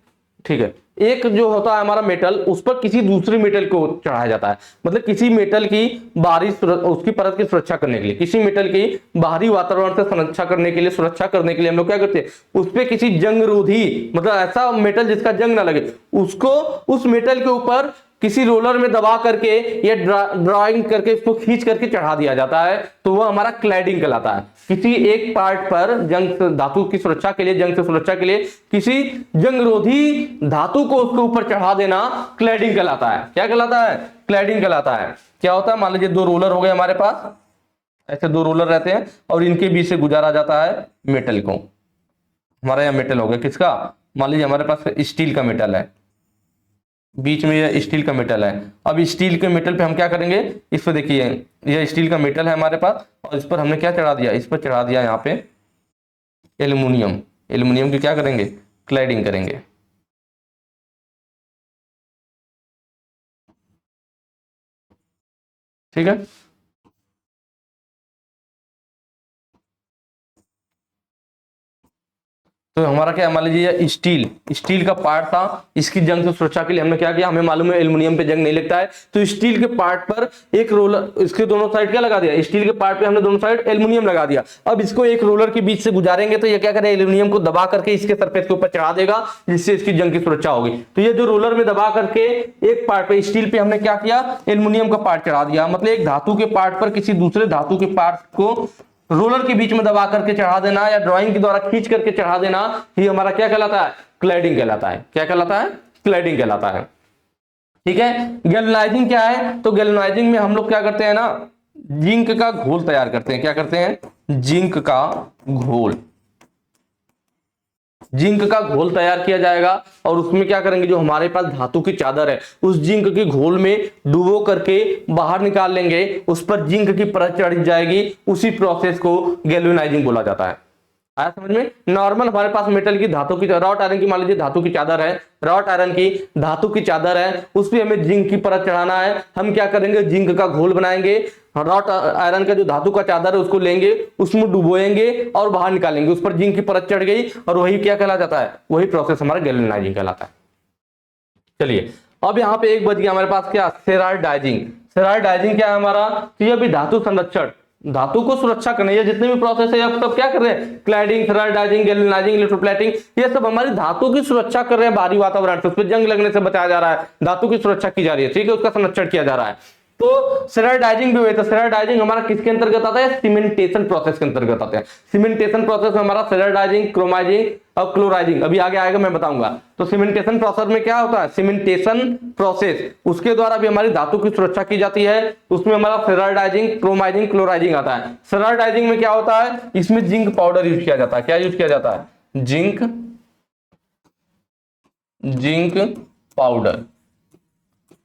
ठीक है एक जो होता है हमारा मेटल, उस पर किसी दूसरी मेटल को चढ़ाया जाता है, मतलब किसी मेटल की बाहरी उसकी परत की सुरक्षा करने के लिए, किसी मेटल की बाहरी वातावरण से सुरक्षा करने के लिए, सुरक्षा करने के लिए हम लोग क्या करते हैं, उस पर किसी जंग रोधी मतलब ऐसा मेटल जिसका जंग ना लगे, उसको उस मेटल के ऊपर किसी रोलर में दबा करके या ड्राइंग करके इसको खींच करके चढ़ा दिया जाता है तो वह हमारा क्लैडिंग कहलाता है। किसी एक पार्ट पर जंग धातु की सुरक्षा के लिए, जंग से सुरक्षा के लिए किसी जंगरोधी धातु को उसके ऊपर चढ़ा देना क्लैडिंग कहलाता है। क्या कहलाता है? क्लैडिंग कहलाता है। क्या होता है, मान लीजिए दो रोलर हो गए हमारे पास, ऐसे दो रोलर रहते हैं और इनके बीच से गुजारा जाता है मेटल को। हमारा यहाँ मेटल हो गया किसका, मान लीजिए हमारे पास स्टील का मेटल है, बीच में ये स्टील का मेटल है। अब स्टील के मेटल पे हम क्या करेंगे, इस पे देखिए ये स्टील का मेटल है हमारे पास और इस पर हमने क्या चढ़ा दिया, इस पर चढ़ा दिया यहाँ पे एल्यूमिनियम। एल्यूमिनियम की क्या करेंगे, क्लैडिंग करेंगे। ठीक है, तो हमारा क्या, मान लीजिए ये स्टील का पार्ट था, इसकी जंग से सुरक्षा के लिए हमने क्या किया, हमें मालूम है एल्युमिनियम पे जंग नहीं लगता है, तो स्टील के पार्ट पर एक रोलर, इसके दोनों साइड क्या लगा दिया, स्टील के पार्ट पे हमने दोनों साइड एल्युमिनियम लगा दिया। अब इसको एक रोलर के बीच से गुजारेंगे तो ये क्या करें, एल्युमिनियम को दबा करके इसके सरफेस के ऊपर चढ़ा देगा, जिससे इसकी जंग की सुरक्षा होगी। तो ये जो रोलर में दबा करके एक पार्ट पे स्टील पे हमने क्या किया, एल्युमिनियम का पार्ट चढ़ा दिया, मतलब एक धातु के पार्ट पर किसी दूसरे धातु के पार्ट को रोलर के बीच में दबा करके चढ़ा देना या ड्राइंग के द्वारा खींच करके चढ़ा देना, ही हमारा क्या कहलाता है, क्लैडिंग कहलाता है। क्या कहलाता है, क्लैडिंग कहलाता है। ठीक है, गैल्वेनाइजिंग क्या है, तो गैल्वेनाइजिंग में हम लोग क्या करते हैं ना, जिंक का घोल तैयार करते हैं। क्या करते हैं, जिंक का घोल, जिंक का घोल तैयार किया जाएगा और उसमें क्या करेंगे, जो हमारे पास धातु की चादर है उस जिंक के घोल में डुबो करके बाहर निकाल लेंगे, उस पर जिंक की परत चढ़ जाएगी, उसी प्रोसेस को गैल्वेनाइजिंग बोला जाता है। आया समझ में। नॉर्मल हमारे पास मेटल की, धातु की, रॉट आयरन की मान लीजिए धातु की चादर है, रॉट आयरन की धातु की चादर है, उस पर हमें जिंक की परत चढ़ाना है। हम क्या करेंगे, जिंक का घोल बनाएंगे, रॉट आयरन का जो धातु का चादर है उसको लेंगे, उसमें डुबोएंगे और बाहर निकालेंगे, उस पर जिंक की परत चढ़ गई और वही क्या कहला जाता है, वही प्रोसेस हमारा गैल्वेनाइजिंग कहलाता है। चलिए अब यहाँ पे एक बच गया हमारे पास क्या, सेराडाइजिंग। सेराडाइजिंग क्या है हमारा, तो ये भी धातु संरक्षण, धातु को सुरक्षा करने, ये जितने भी प्रोसेस है अब सब क्या कर रहे हैं, क्लैडिंग, सेराडाइजिंग, गैल्वेनाइजिंग, इलेक्ट्रोप्लेटिंग, ये सब हमारी धातु की सुरक्षा कर रहे हैं बाहरी वातावरण से, उस पर जंग लगने से बचाया जा रहा है, धातु की सुरक्षा की जा रही है। ठीक है, उसका संरक्षण किया जा रहा है। तो सेराडाइजिंग भी हुई, तो सेराडाइजिंग हमारा किसके अंतर्गत आता है, सीमेंटेशन प्रोसेस के अंतर्गत आता है। सीमेंटेशन प्रोसेस में हमारा सेराडाइजिंग, क्रोमाइजिंग और क्लोराइजिंग अभी आगे आएगा, मैं बताऊंगा। तो सीमेंटेशन प्रोसेस में क्या होता है, सीमेंटेशन प्रोसेस, उसके द्वारा भी हमारी धातु की सुरक्षा की जाती है, उसमें हमारा सेराडाइजिंग, क्रोमाइजिंग, क्लोराइजिंग आता है। सेराडाइजिंग में क्या होता है, इसमें जिंक पाउडर यूज किया जाता है। क्या यूज किया जाता है, जिंक पाउडर।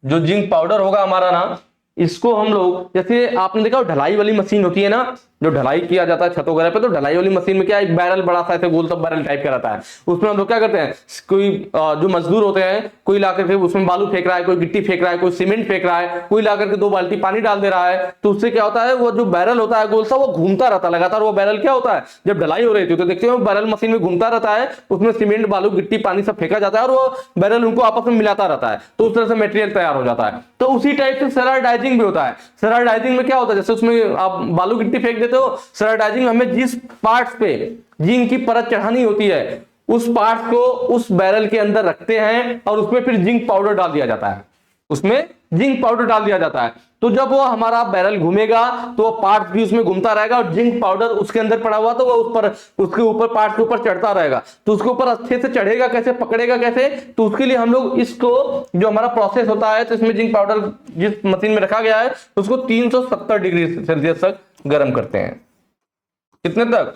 जो जिंक पाउडर होगा हमारा ना, इसको हम लोग, जैसे आपने देखा ढलाई वाली मशीन होती है ना, जो ढलाई किया जाता है छत वगैरह पे, तो ढलाई वाली मशीन में क्या, एक बैरल बड़ा सा ऐसे गोल सा बैरल टाइप का रहता है, उसमें हम लोग क्या करते हैं, कोई जो मजदूर होते हैं, कोई लाकर के उसमें बालू फेंक रहा है, कोई गिट्टी फेंक रहा है, कोई सीमेंट फेंक रहा है, कोई लाकर के 2 बाल्टी पानी डाल दे रहा है, तो उससे क्या होता है, वो जो बैरल होता है गोल सा, वो घूमता रहता है लगातार। वो बैरल क्या होता है, जब ढलाई हो रही थी तो देखते हो बैरल मशीन में घूमता रहता है, उसमें सीमेंट, बालू, गिट्टी, पानी सब फेंका जाता है और वो बैरल उनको आपस में मिलाता रहता है, तो उस तरह से मटेरियल तैयार हो जाता है। तो उसी टाइप से सेराडाइजिंग भी होता है। सेराडाइजिंग में क्या होता है, जैसे उसमें आप बालू गिट्टी फेंक देते हो, सेराडाइजिंग हमें जिस पार्ट्स पे जिंक की परत चढ़ानी होती है उस पार्ट को उस बैरल के अंदर रखते हैं और उसमें फिर जिंक पाउडर डाल दिया जाता है, उसमें जिंक पाउडर डाल दिया जाता है। तो जब वो हमारा बैरल घूमेगा तो वो पार्ट भी उसमें घूमता रहेगा और जिंक पाउडर उसके अंदर पड़ा हुआ तो वो उस पर, उसके ऊपर, पार्ट के ऊपर चढ़ता रहेगा। तो उसके ऊपर अच्छे से चढ़ेगा कैसे, पकड़ेगा कैसे, तो उसके लिए हम लोग इसको, जो हमारा प्रोसेस होता है, तो इसमें जिंक पाउडर जिस मशीन में रखा गया है उसको 370 डिग्री सेल्सियस तक गर्म करते हैं। कितने तक,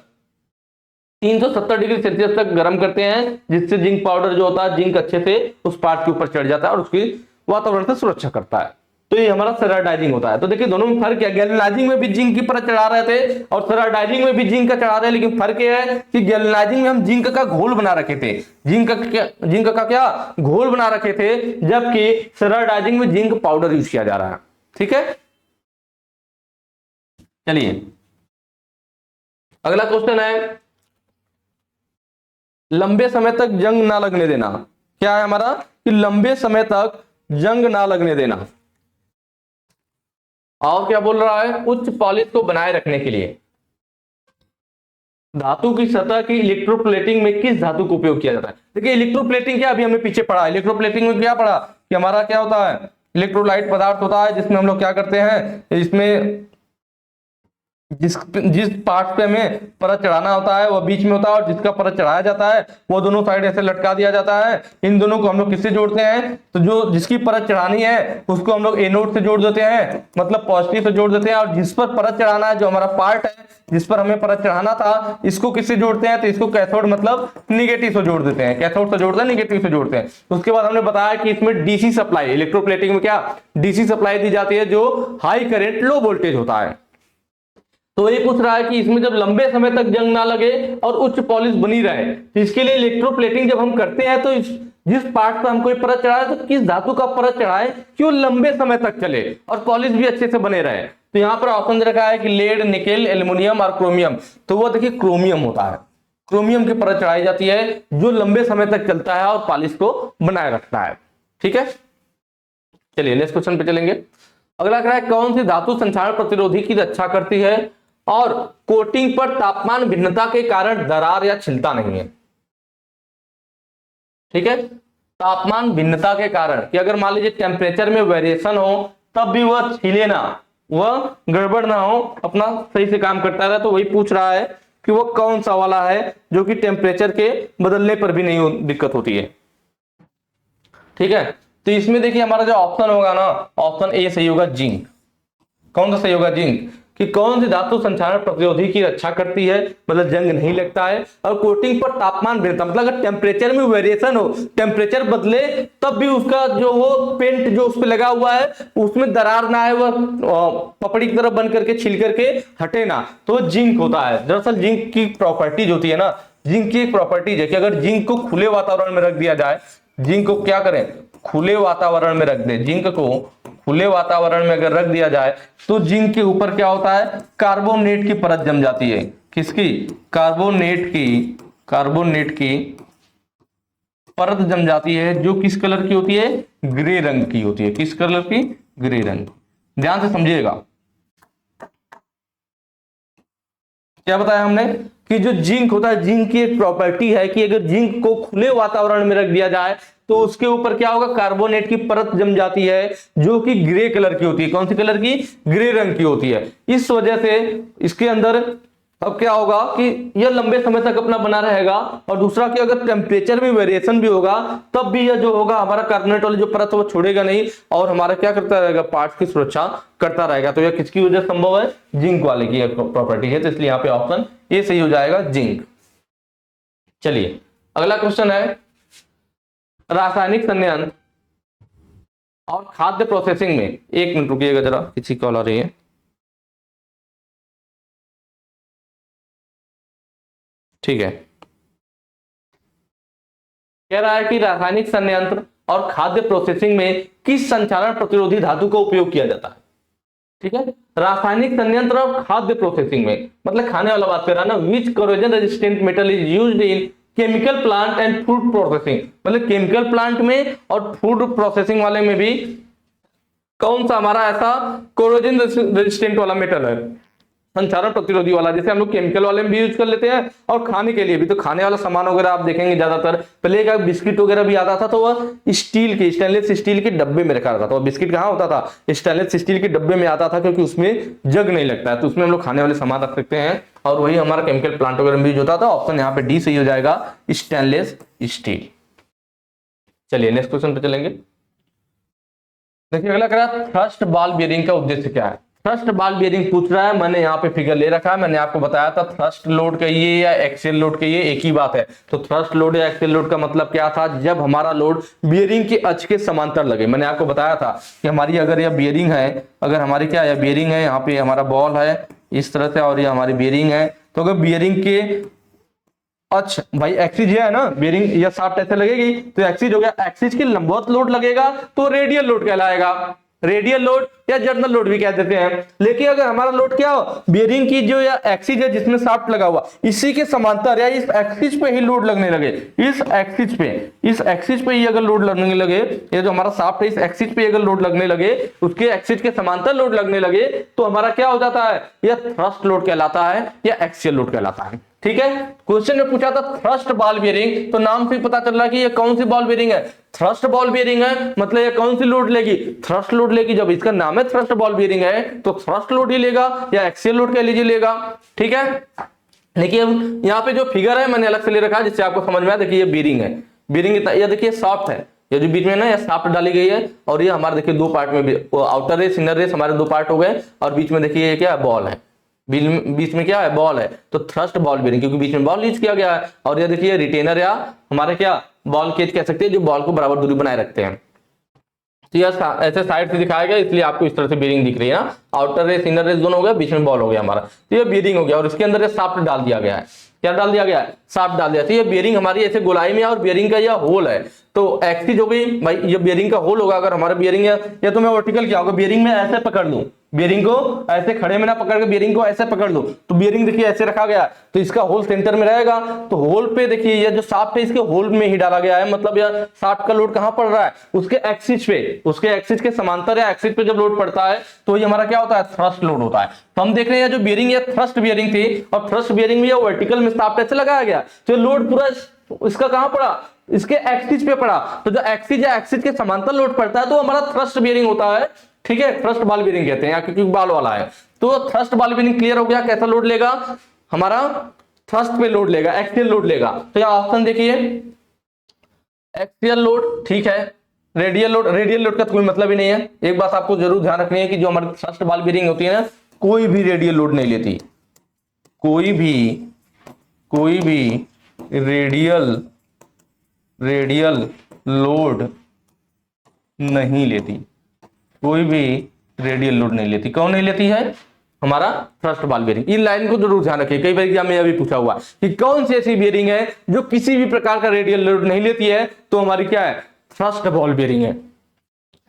370 डिग्री सेल्सियस तक गर्म करते हैं, जिससे जिंक पाउडर जो होता है, जिंक अच्छे से उस पार्ट के ऊपर चढ़ जाता है और उसकी वातावरण से सुरक्षा करता है। तो ये हमारा सेराडाइजिंग होता है। तो देखिए दोनों में फर्क क्या, गैल्वेनाइजिंग में भी जिंक की परत चढ़ा रहे थे और सेराडाइजिंग में भी जिंक का चढ़ा रहे हैं, लेकिन फर्क ये है कि गैल्वेनाइजिंग में हम जिंक का घोल बना रखे थे, जिंक का क्या घोल बना रखे थे, जबकि सेराडाइजिंग में जिंक पाउडर यूज किया जा रहा है। ठीक है, चलिए अगला क्वेश्चन है, लंबे समय तक जंग ना लगने देना। क्या है हमारा, कि लंबे समय तक जंग ना लगने देना। और क्या बोल रहा है, उच्च पॉलिश को बनाए रखने के लिए धातु की सतह की इलेक्ट्रोप्लेटिंग में किस धातु का उपयोग किया जाता है। देखिए इलेक्ट्रोप्लेटिंग क्या, अभी हमने पीछे पढ़ा, इलेक्ट्रोप्लेटिंग में क्या पढ़ा कि हमारा क्या होता है, इलेक्ट्रोलाइट पदार्थ होता है जिसमें हम लोग क्या करते हैं, इसमें जिस पार्ट पे हमें परत चढ़ाना होता है वो बीच में होता है, और जिसका परत चढ़ाया जाता है वो दोनों साइड ऐसे लटका दिया जाता है। इन दोनों को हम लोग किससे जोड़ते हैं, तो जो जिसकी परत चढ़ानी है उसको हम लोग एनोड से जोड़ देते हैं, मतलब पॉजिटिव से जोड़ देते हैं, और जिस पर परत चढ़ाना है, जो हमारा पार्ट है जिस पर हमें परत चढ़ाना था, इसको किससे जोड़ते हैं, तो इसको कैथोड मतलब निगेटिव से जोड़ देते हैं, कैथोड से जोड़ते हैं, निगेटिव से जोड़ते हैं। उसके बाद हमने बताया कि इसमें डीसी सप्लाई, इलेक्ट्रोप्लेटिंग में क्या डीसी सप्लाई दी जाती है, जो हाई करंट लो वोल्टेज होता है। तो ये पूछ रहा है कि इसमें जब लंबे समय तक जंग ना लगे और उच्च पॉलिश बनी रहे, तो इसके लिए इलेक्ट्रोप्लेटिंग जब हम करते हैं तो जिस पार्ट पर हम कोई परत चढ़ाए तो किस धातु का परत चढ़ाए कि वो लंबे समय तक चले और पॉलिश भी अच्छे से बने रहे। तो यहाँ पर ऑप्शन रखा है कि लेड, निकेल, एल्युमिनियम और क्रोमियम। तो वो देखिए क्रोमियम होता है, क्रोमियम की परत चढ़ाई जाती है जो लंबे समय तक चलता है और पॉलिश को बनाए रखता है। ठीक है, चलिए नेक्स्ट क्वेश्चन पे चलेंगे। अगला कह रहा है कौन सी धातु संक्षारण प्रतिरोधी की रक्षा करती है और कोटिंग पर तापमान भिन्नता के कारण दरार या छिलता नहीं है। ठीक है, तापमान भिन्नता के कारण कि अगर मान लीजिए टेम्परेचर में वेरिएशन हो तब भी वह छिले ना, वह गड़बड़ ना हो, अपना सही से काम करता रहे। तो वही पूछ रहा है कि वह कौन सा वाला है जो कि टेम्परेचर के बदलने पर भी नहीं दिक्कत होती है। ठीक है, तो इसमें देखिए हमारा जो ऑप्शन होगा ना, ऑप्शन ए सही होगा, जिंक। कौन सा सही होगा, जिंक। कि कौन सी धातु संक्षारण प्रतिरोधी की रक्षा करती है, मतलब जंग नहीं लगता है, और कोटिंग पर तापमान भिन्नता, मतलब अगर टेम्परेचर में वेरिएशन हो, टेम्परेचर बदले तब भी उसका जो वो पेंट जो उस पर लगा हुआ है उसमें दरार ना है, वह पपड़ी की तरफ बन करके छिल करके हटे ना, तो जिंक होता है। दरअसल जिंक की प्रॉपर्टीज होती है ना, जिंक की एक प्रॉपर्टीज है कि अगर जिंक को खुले वातावरण में रख दिया जाए, जिंक को क्या करें, खुले वातावरण में रख दें, जिंक को खुले वातावरण में अगर रख दिया जाए तो जिंक के ऊपर क्या होता है, कार्बोनेट की परत जम जाती है। किसकी, कार्बोनेट की परत जम जाती है, जो किस कलर की होती है, ग्रे रंग की होती है। किस कलर की, ग्रे रंग। ध्यान से समझिएगा क्या बताया हमने कि जो जिंक होता है, जिंक की एक प्रॉपर्टी है कि अगर जिंक को खुले वातावरण में रख दिया जाए तो उसके ऊपर क्या होगा, कार्बोनेट की परत जम जाती है जो कि ग्रे कलर की होती है। कौन सी कलर की, ग्रे रंग की होती है। इस वजह से इसके अंदर अब क्या होगा कि यह लंबे समय तक अपना बना रहेगा, और दूसरा कि अगर टेम्परेचर में वेरिएशन भी होगा तब भी यह जो होगा हमारा कार्बोनेट वाली जो परत है वो छोड़ेगा नहीं, और हमारा क्या करता रहेगा, पार्ट्स की सुरक्षा करता रहेगा। तो यह किसकी वजह संभव है, जिंक वाले की प्रॉपर्टी है। तो इसलिए यहाँ पे ऑप्शन ए सही हो जाएगा, जिंक। चलिए अगला क्वेश्चन है, रासायनिक संयंत्र और खाद्य प्रोसेसिंग में, एक मिनट रुकिएगा जरा, किसी कॉल आ रही है। ठीक है, कह रहा है कि रासायनिक संयंत्र और खाद्य प्रोसेसिंग में किस संचालन प्रतिरोधी धातु का उपयोग किया जाता है। ठीक है, रासायनिक संयंत्र और खाद्य प्रोसेसिंग में मतलब खाने वाला बात कर रहा है ना, which corrosion resistant metal is used in chemical plant and food processing, मतलब केमिकल प्लांट में और फूड प्रोसेसिंग वाले में भी कौन सा हमारा ऐसा कोरोजन रेजिस्टेंट वाला मेटल है, संचारण प्रतिरोधी वाला, जैसे हम लोग केमिकल वाले में भी यूज कर लेते हैं और खाने के लिए भी। तो खाने वाला सामान वगैरह आप देखेंगे ज्यादातर, पहले का बिस्किट वगैरह भी आता था तो वह स्टील के, स्टेनलेस स्टील के डब्बे में रखा रहता था। तो बिस्किट कहाँ होता था, स्टेनलेस स्टील के डब्बे में आता था, क्योंकि उसमें जग नहीं लगता है, तो उसमें हम लोग खाने वाले सामान रख सकते हैं, और वही हमारा केमिकल प्लांट वगैरह में यूज होता था। ऑप्शन यहाँ पे डी सही हो जाएगा, स्टेनलेस स्टील। चलिए नेक्स्ट क्वेश्चन पे चलेंगे। देखिए अगला कह रहा है थ्रस्ट बॉल बियरिंग का उद्देश्य क्या है। थ्रस्ट बॉल बियरिंग पूछ रहा है, मैंने यहाँ पे फिगर ले रखा है, मैंने आपको बताया था थ्रस्ट लोड कहिए या एक्सियल लोड कहिए एक ही बात है। तो थ्रस्ट लोड या एक्सियल लोड का मतलब क्या था, जब हमारा लोड बियरिंग के अक्ष के समांतर लगे। मैंने आपको बताया था कि हमारी अगर यह बियरिंग है, अगर हमारी क्या है बियरिंग है, यहाँ पे हमारा बॉल है इस तरह से और ये हमारी बियरिंग है, तो अगर बियरिंग के अच्छा भाई एक्सिस है ना, बेरिंग या शाफ्ट ऐसे लगेगी तो एक्सिस हो गया, एक्सिस के लंबवत लोड लगेगा तो रेडियल लोड कहलाएगा, रेडियल लोड या जर्नल लोड भी कह देते हैं। लेकिन अगर हमारा लोड क्या हो, बियरिंग की जो या एक्सिस है जिसमें शाफ्ट लगा हुआ, इसी के समांतर या इस एक्सिस पे ही लोड लगने लगे, इस एक्सिस पे ही अगर लोड लगने लगे, ये जो हमारा शाफ्ट है इस एक्सिस पे अगर लोड लगने लगे, उसके एक्सिस के समांतर लोड लगने लगे, तो हमारा क्या हो जाता है, यह थ्रस्ट लोड कहलाता है या एक्सियल लोड कहलाता है। ठीक है, क्वेश्चन में पूछा था थ्रस्ट बॉल बेयरिंग, तो नाम से पता चल रहा है कि ये कौन सी बॉल बेयरिंग है, थ्रस्ट बॉल बेयरिंग है, मतलब ये कौन सी लोड लेगी, थ्रस्ट लोड लेगी। जब इसका नाम है थ्रस्ट बॉल बेयरिंग है तो थ्रस्ट लोड ही लेगा या एक्सियल लोड कह लीजिए लेगा। ठीक है, देखिए अब यहाँ पे जो फिगर है मैंने अलग से ले रखा है जिससे आपको समझ में आए। देखिए ये बेयरिंग है, बेयरिंग इतना, ये देखिए सॉफ्ट है, ये जो बीच में ना ये शाफ्ट डाली गई है, और ये हमारे देखिए दो पार्ट में, आउटर रेस इनर रेस हमारे दो पार्ट हो गए, और बीच में देखिए ये क्या है, बॉल है, बीच में क्या है, बॉल है। तो थ्रस्ट बॉल बेयरिंग, क्योंकि बीच में बॉल यूज किया गया है। और ये देखिए रिटेनर या हमारे क्या बॉल केज कह सकते हैं, जो बॉल को बराबर दूरी बनाए रखते हैं। तो यह ऐसे साइड से दिखाया गया, इसलिए आपको इस तरह से बेयरिंग दिख रही है ना, आउटर रेस इनर रेस दोनों हो गया, बीच में बॉल हो गया हमारा, तो ये बेयरिंग हो गया। और इसके अंदर ये शाफ्ट डाल दिया गया है, क्या डाल दिया गया है, शाफ्ट डाल दिया। तो ये बेयरिंग हमारी ऐसे गोलाई में, और बेयरिंग का यह होल है, तो एक्सिस हो गई भाई, ये बेयरिंग का होल होगा। अगर हमारा बेयरिंग है, या तो मैं वर्टिकल क्या होगा, बेयरिंग में ऐसे पकड़ लूं, बेयरिंग को ऐसे खड़े में ना पकड़ के बेयरिंग को ऐसे पकड़ लो, तो बेयरिंग देखिए ऐसे रखा गया, तो इसका होल सेंटर में रहेगा। तो होल पे देखिए ये जो शाफ्ट है इसके होल में ही डाला गया है, मतलब यह शाफ्ट का लोड कहां पड़ रहा है, उसके एक्सिस पे, उसके एक्सिस के समांतर या एक्सिस पे जब लोड पड़ता है तो ये हमारा क्या होता है, थ्रस्ट लोड होता है। तो हम देख रहे हैं जो बेयरिंग है थ्रस्ट बेयरिंग थी, और थ्रस्ट बेयरिंग में वर्टिकल में शाफ्ट ऐसे लगाया गया, तो लोड पूरा इसका कहां पड़ा, इसके एक्सिस पे पड़ा। तो जो एक्सिस या एक्सिस के समांतर लोड पड़ता है तो हमारा थ्रस्ट बेयरिंग होता है। ठीक है, थ्रस्ट बॉल बेयरिंग कहते हैं, क्योंकि बॉल वाला है। तो थ्रस्ट बॉल बेयरिंग क्लियर हो गया, कैसा लोड लेगा, हमारा थ्रस्ट पे लोड लेगा, एक्सियल लोड लेगा। तो यहां ऑप्शन देखिए, एक्सियल लोड, ठीक है। रेडियल लोड, रेडियल लोड का कोई मतलब ही नहीं है। एक बात आपको जरूर ध्यान रखनी है कि जो हमारी थ्रस्ट बॉल बेयरिंग होती है ना, कोई भी रेडियल लोड नहीं लेती, कोई भी रेडियल लोड नहीं लेती, कोई भी रेडियल लोड नहीं लेती। कौन नहीं लेती है, हमारा thrust ball bearing. In line को जरूर ध्यान रखिए, कई बार एग्जाम में यह भी पूछा हुआ कि कौन सी ऐसी बेयरिंग है जो किसी भी प्रकार का रेडियल लोड नहीं लेती है, तो हमारी क्या है, थ्रस्ट बॉल बेयरिंग है,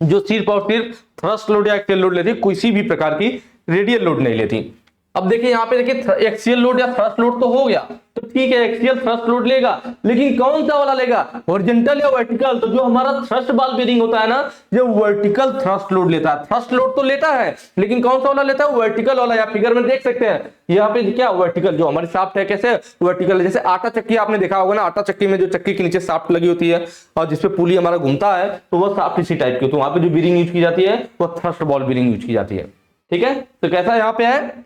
जो सिर्फ और सिर्फ थ्रस्ट लोड या एक्सियल लोड लेती है, किसी भी प्रकार की रेडियल लोड नहीं लेती। अब देखिए यहाँ पे देखिए एक्सियल लोड या थ्रस्ट लोड तो हो गया, तो ठीक है एक्सियल थ्रस्ट लोड लेगा, लेकिन कौन सा वाला लेगा, हॉरिजॉन्टल या वर्टिकल। तो जो हमारा थ्रस्ट बॉल बेयरिंग होता है ना, ये वर्टिकल थ्रस्ट लोड लेता है। थ्रस्ट लोड तो लेता है, लेकिन कौन सा वाला लेता है, वर्टिकल वाला। या फिगर में देख सकते हैं यहाँ पे क्या वर्टिकल, जो हमारी शाफ्ट है कैसे वर्टिकल, जैसे आटा चक्की आपने देखा होगा ना, आटा चक्की में जो चक्की के नीचे शाफ्ट लगी होती है और जिसपे पुली हमारा घूमता है, तो वो शाफ्ट इसी टाइप की। तो वहां पे जो बेयरिंग यूज की जाती है वो थ्रस्ट बॉल बेयरिंग यूज की जाती है। ठीक है, तो कैसा यहाँ पे है,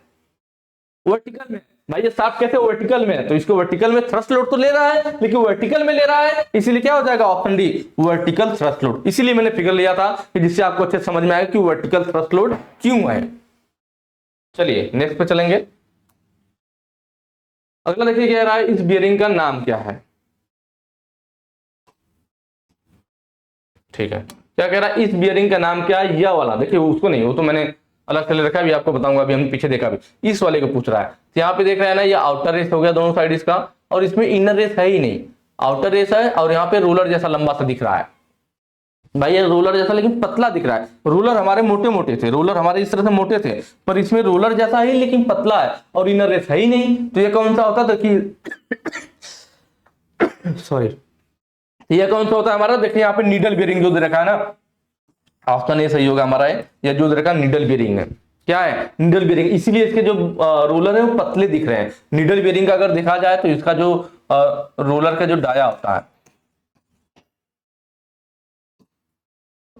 वर्टिकल में। भाई ये शाफ्ट कैसे वर्टिकल में है, तो इसको वर्टिकल में थ्रस्ट लोड तो ले रहा है, लेकिन वर्टिकल में ले रहा है, इसीलिए क्या हो जाएगा, option D vertical thrust load. इसीलिए मैंने फिगर लिया था कि जिससे आपको अच्छे समझ में आएगा कि वर्टिकल थ्रस्ट लोड क्यों है। चलिए नेक्स्ट पे चलेंगे। अगला देखिए कह रहा है इस बियरिंग का नाम क्या है। ठीक है, क्या कह रहा है, इस बियरिंग का नाम क्या है, यह वाला। देखिए उसको नहीं, वो तो मैंने अलग से ले रखा है, अभी आपको बताऊंगा, अभी हमने पीछे देखा भी। इस वाले को पूछ रहा है, तो यहाँ पे देख रहे हैं ना, ये आउटर रेस हो गया दोनों साइड इसका, और इसमें इनर रेस है ही नहीं, आउटर रेस है, और यहाँ पे रोलर जैसा लंबा सा दिख रहा है। भाई ये रोलर जैसा लेकिन पतला दिख रहा है। रोलर हमारे मोटे मोटे थे, रोलर हमारे इस तरह से मोटे थे, पर इसमें रोलर जैसा ही लेकिन पतला है, और इनर रेस है ही नहीं। तो ये कौन सा होता था कि सॉरी, ये कौन सा होता है हमारा, देखिए यहाँ पे नीडल बेयरिंग जो दे रखा है ना, ऑप्शन ए सही होगा हमारा है, या जो दे रखा नीडल बेयरिंग है। क्या है, नीडल बेयरिंग, इसीलिए इसके जो रोलर है वो पतले दिख रहे हैं। नीडल बेयरिंग का अगर देखा जाए तो इसका जो रोलर का जो डाया होता है,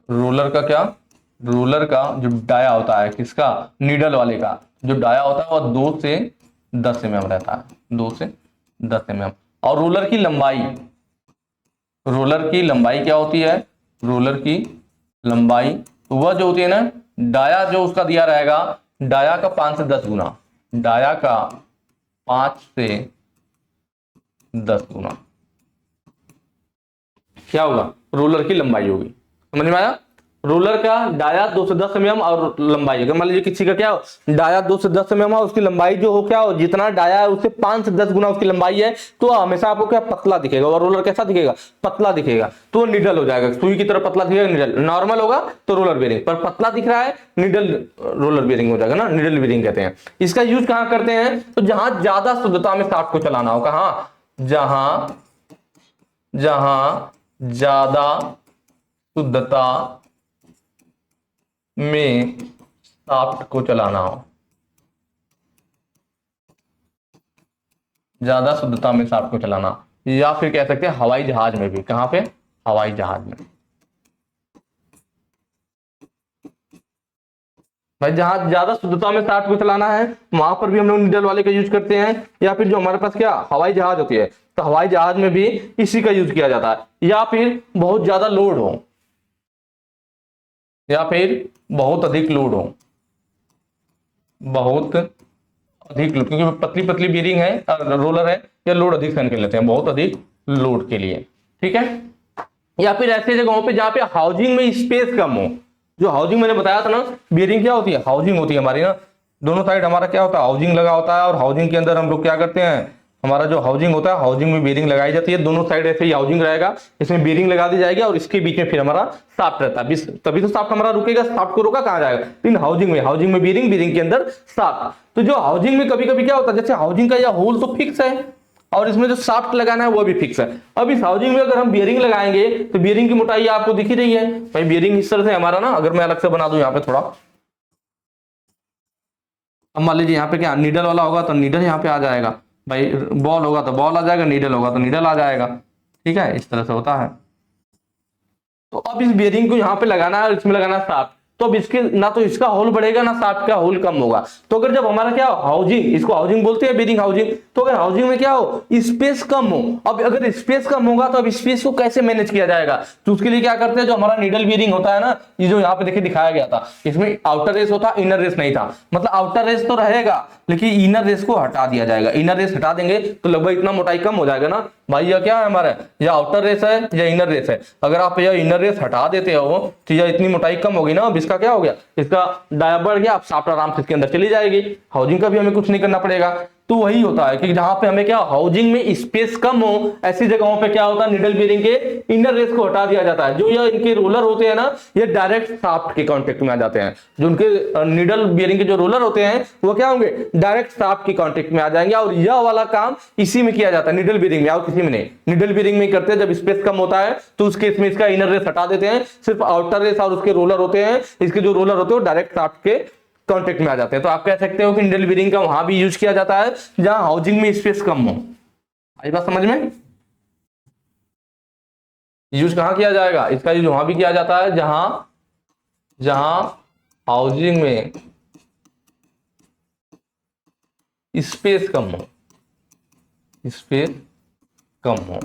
रोलर का क्या, रोलर का जो डाया होता है किसका, नीडल वाले का जो डाया होता है वह 2 से 10 mm रहता है, 2 से 10 mm। और रोलर की लंबाई, रोलर की लंबाई क्या होती है, रोलर की लंबाई वह जो होती है ना, डाया जो उसका दिया रहेगा, डाया का 5 से 10 गुना, डाया का 5 से 10 गुना क्या होगा, रोलर की लंबाई होगी। समझ में आया, रोलर का डाया 2 से 10 mm और लंबाई, अगर मान लीजिए किसी का क्या हो, डाया 2 से 10 mm और उसकी लंबाई जो हो क्या हो, जितना डाया है उससे 5 से 10 गुना उसकी लंबाई है, तो हमेशा आपको क्या पतला दिखेगा, और रोलर कैसा दिखेगा, पतला दिखेगा। तो निडल हो जाएगा, सुई की तरह पतला दिखेगा, निडल। नॉर्मल होगा तो रोलर बेयरिंग, पर पतला दिख रहा है निडल, रोलर बेयरिंग हो जाएगा ना, निडल बेयरिंग कहते हैं। इसका यूज कहां करते हैं, तो जहां ज्यादा शुद्धता में शाफ्ट को चलाना हो, कहां, जहां ज्यादा शुद्धता में शाफ्ट को चलाना हो, ज्यादा शुद्धता में शाफ्ट को चलाना, या फिर कह सकते हैं हवाई जहाज में भी। कहां पे? हवाई जहाज में। भाई जहां ज्यादा शुद्धता में शाफ्ट को चलाना है वहां पर भी हम लोग नीडल वाले का यूज करते हैं, या फिर जो हमारे पास क्या हवाई जहाज होती है तो हवाई जहाज में भी इसी का यूज किया जाता है। या फिर बहुत ज्यादा लोड हो, या फिर बहुत अधिक लोड हो, बहुत अधिक लोड, क्योंकि पतली पतली बीरिंग है, रोलर है, या लोड अधिक सहन कर लेते हैं बहुत अधिक लोड के लिए। ठीक है। या फिर ऐसे जगहों पे जहां पे हाउसिंग में स्पेस कम हो, जो हाउसिंग मैंने बताया था ना, बियरिंग क्या होती है, हाउसिंग होती है हमारी ना, दोनों साइड हमारा क्या होता है, हाउसिंग लगा होता है, और हाउसिंग के अंदर हम लोग क्या करते हैं, हमारा जो हाउसिंग होता है, हाउसिंग में बियरिंग लगाई जाती है, दोनों साइड ऐसे ही हाउसिंग रहेगा, इसमें बियरिंग लगा दी जाएगी, और इसके बीच में फिर हमारा शाफ्ट रहता है, तभी तो शाफ्ट हमारा रुकेगा, शाफ्ट को रोका कहां जाएगा, इन हाउसिंग में बियरिंग, बियरिंग के अंदर शाफ्ट। तो जो हाउसिंग में कभी कभी क्या होता है, जैसे हाउसिंग का यह होल तो फिक्स है, और इसमें जो शाफ्ट लगाना है वो भी फिक्स है। अब इस हाउसिंग में अगर हम बियरिंग लगाएंगे तो बियरिंग की मोटाई आपको दिख ही रही है भाई, बियरिंग इस तरह से हमारा ना, अगर मैं अलग से बना दूं यहाँ पे थोड़ा, अब मान लीजिए यहाँ पे क्या नीडल वाला होगा तो नीडल यहाँ पे आ जाएगा भाई, बॉल होगा तो बॉल आ जाएगा, नीडल होगा तो नीडल आ जाएगा। ठीक है, इस तरह से होता है। तो अब इस बियरिंग को यहाँ पे लगाना है और इसमें लगाना है शाफ्ट, तो अब इसके ना तो इसका होल बढ़ेगा ना शाफ्ट का होल कम होगा। तो अगर जब हमारा क्या हाउसिंग, इसको हाउसिंग बोलते हैं बियरिंग हाउसिंग, तो अगर हाउसिंग में क्या हो स्पेस कम हो, अब अगर स्पेस कम होगा तो अब स्पेस को कैसे मैनेज किया जाएगा, तो उसके लिए क्या करते हैं, जो हमारा नीडल बियरिंग होता है ना, ये जो यहाँ पे देखिए दिखाया गया था, इसमें आउटर रेस होता, इनर रेस नहीं था, मतलब आउटर रेस तो रहेगा लेकिन इनर रेस को हटा दिया जाएगा। इनर रेस हटा देंगे तो लगभग इतना मोटाई कम हो जाएगा ना भाई। यह क्या है हमारा, यह आउटर रेस है या इनर रेस है, अगर आप यह इनर रेस हटा देते हो तो यह इतनी मोटाई कम होगी ना, अब इसका क्या हो गया, इसका डाया बढ़ गया, आप शाफ्ट आराम से इसके अंदर चली जाएगी, हाउसिंग का भी हमें कुछ नहीं करना पड़ेगा। तो वही होता है कि जहां पे हमें क्या हाउसिंग में स्पेस कम हो, ऐसी जगहों पे क्या होता है, निडल बियरिंग के इनर रेस को हटा दिया जाता है। जो ये इनके रोलर होते हैं ना, ये डायरेक्ट शाफ्ट के कांटेक्ट में आ जाते हैं, जो उनके निडल बियरिंग के जो रोलर होते हैं वो क्या होंगे, डायरेक्ट शाफ्ट के कांटेक्ट में आ जाएंगे, और यह वाला काम इसी में किया जाता है, निडल बियरिंग में, और किसी में नहीं। निडल बियरिंग में करते हैं जब स्पेस कम होता है तो उस केस में इसका इनर रेस हटा देते हैं, सिर्फ आउटर रेस और उसके रोलर होते हैं, इसके जो रोलर होते हैं वो डायरेक्ट शाफ्ट के कांटेक्ट में आ जाते हैं। तो आप कह सकते हो कि निडल बियरिंग का वहां भी यूज किया जाता है जहां हाउसिंग में स्पेस कम हो। आई बात समझ में? यूज कहां किया जाएगा इसका, यूज वहां भी किया जाता है जहां जहां हाउसिंग में स्पेस कम हो, स्पेस कम हो।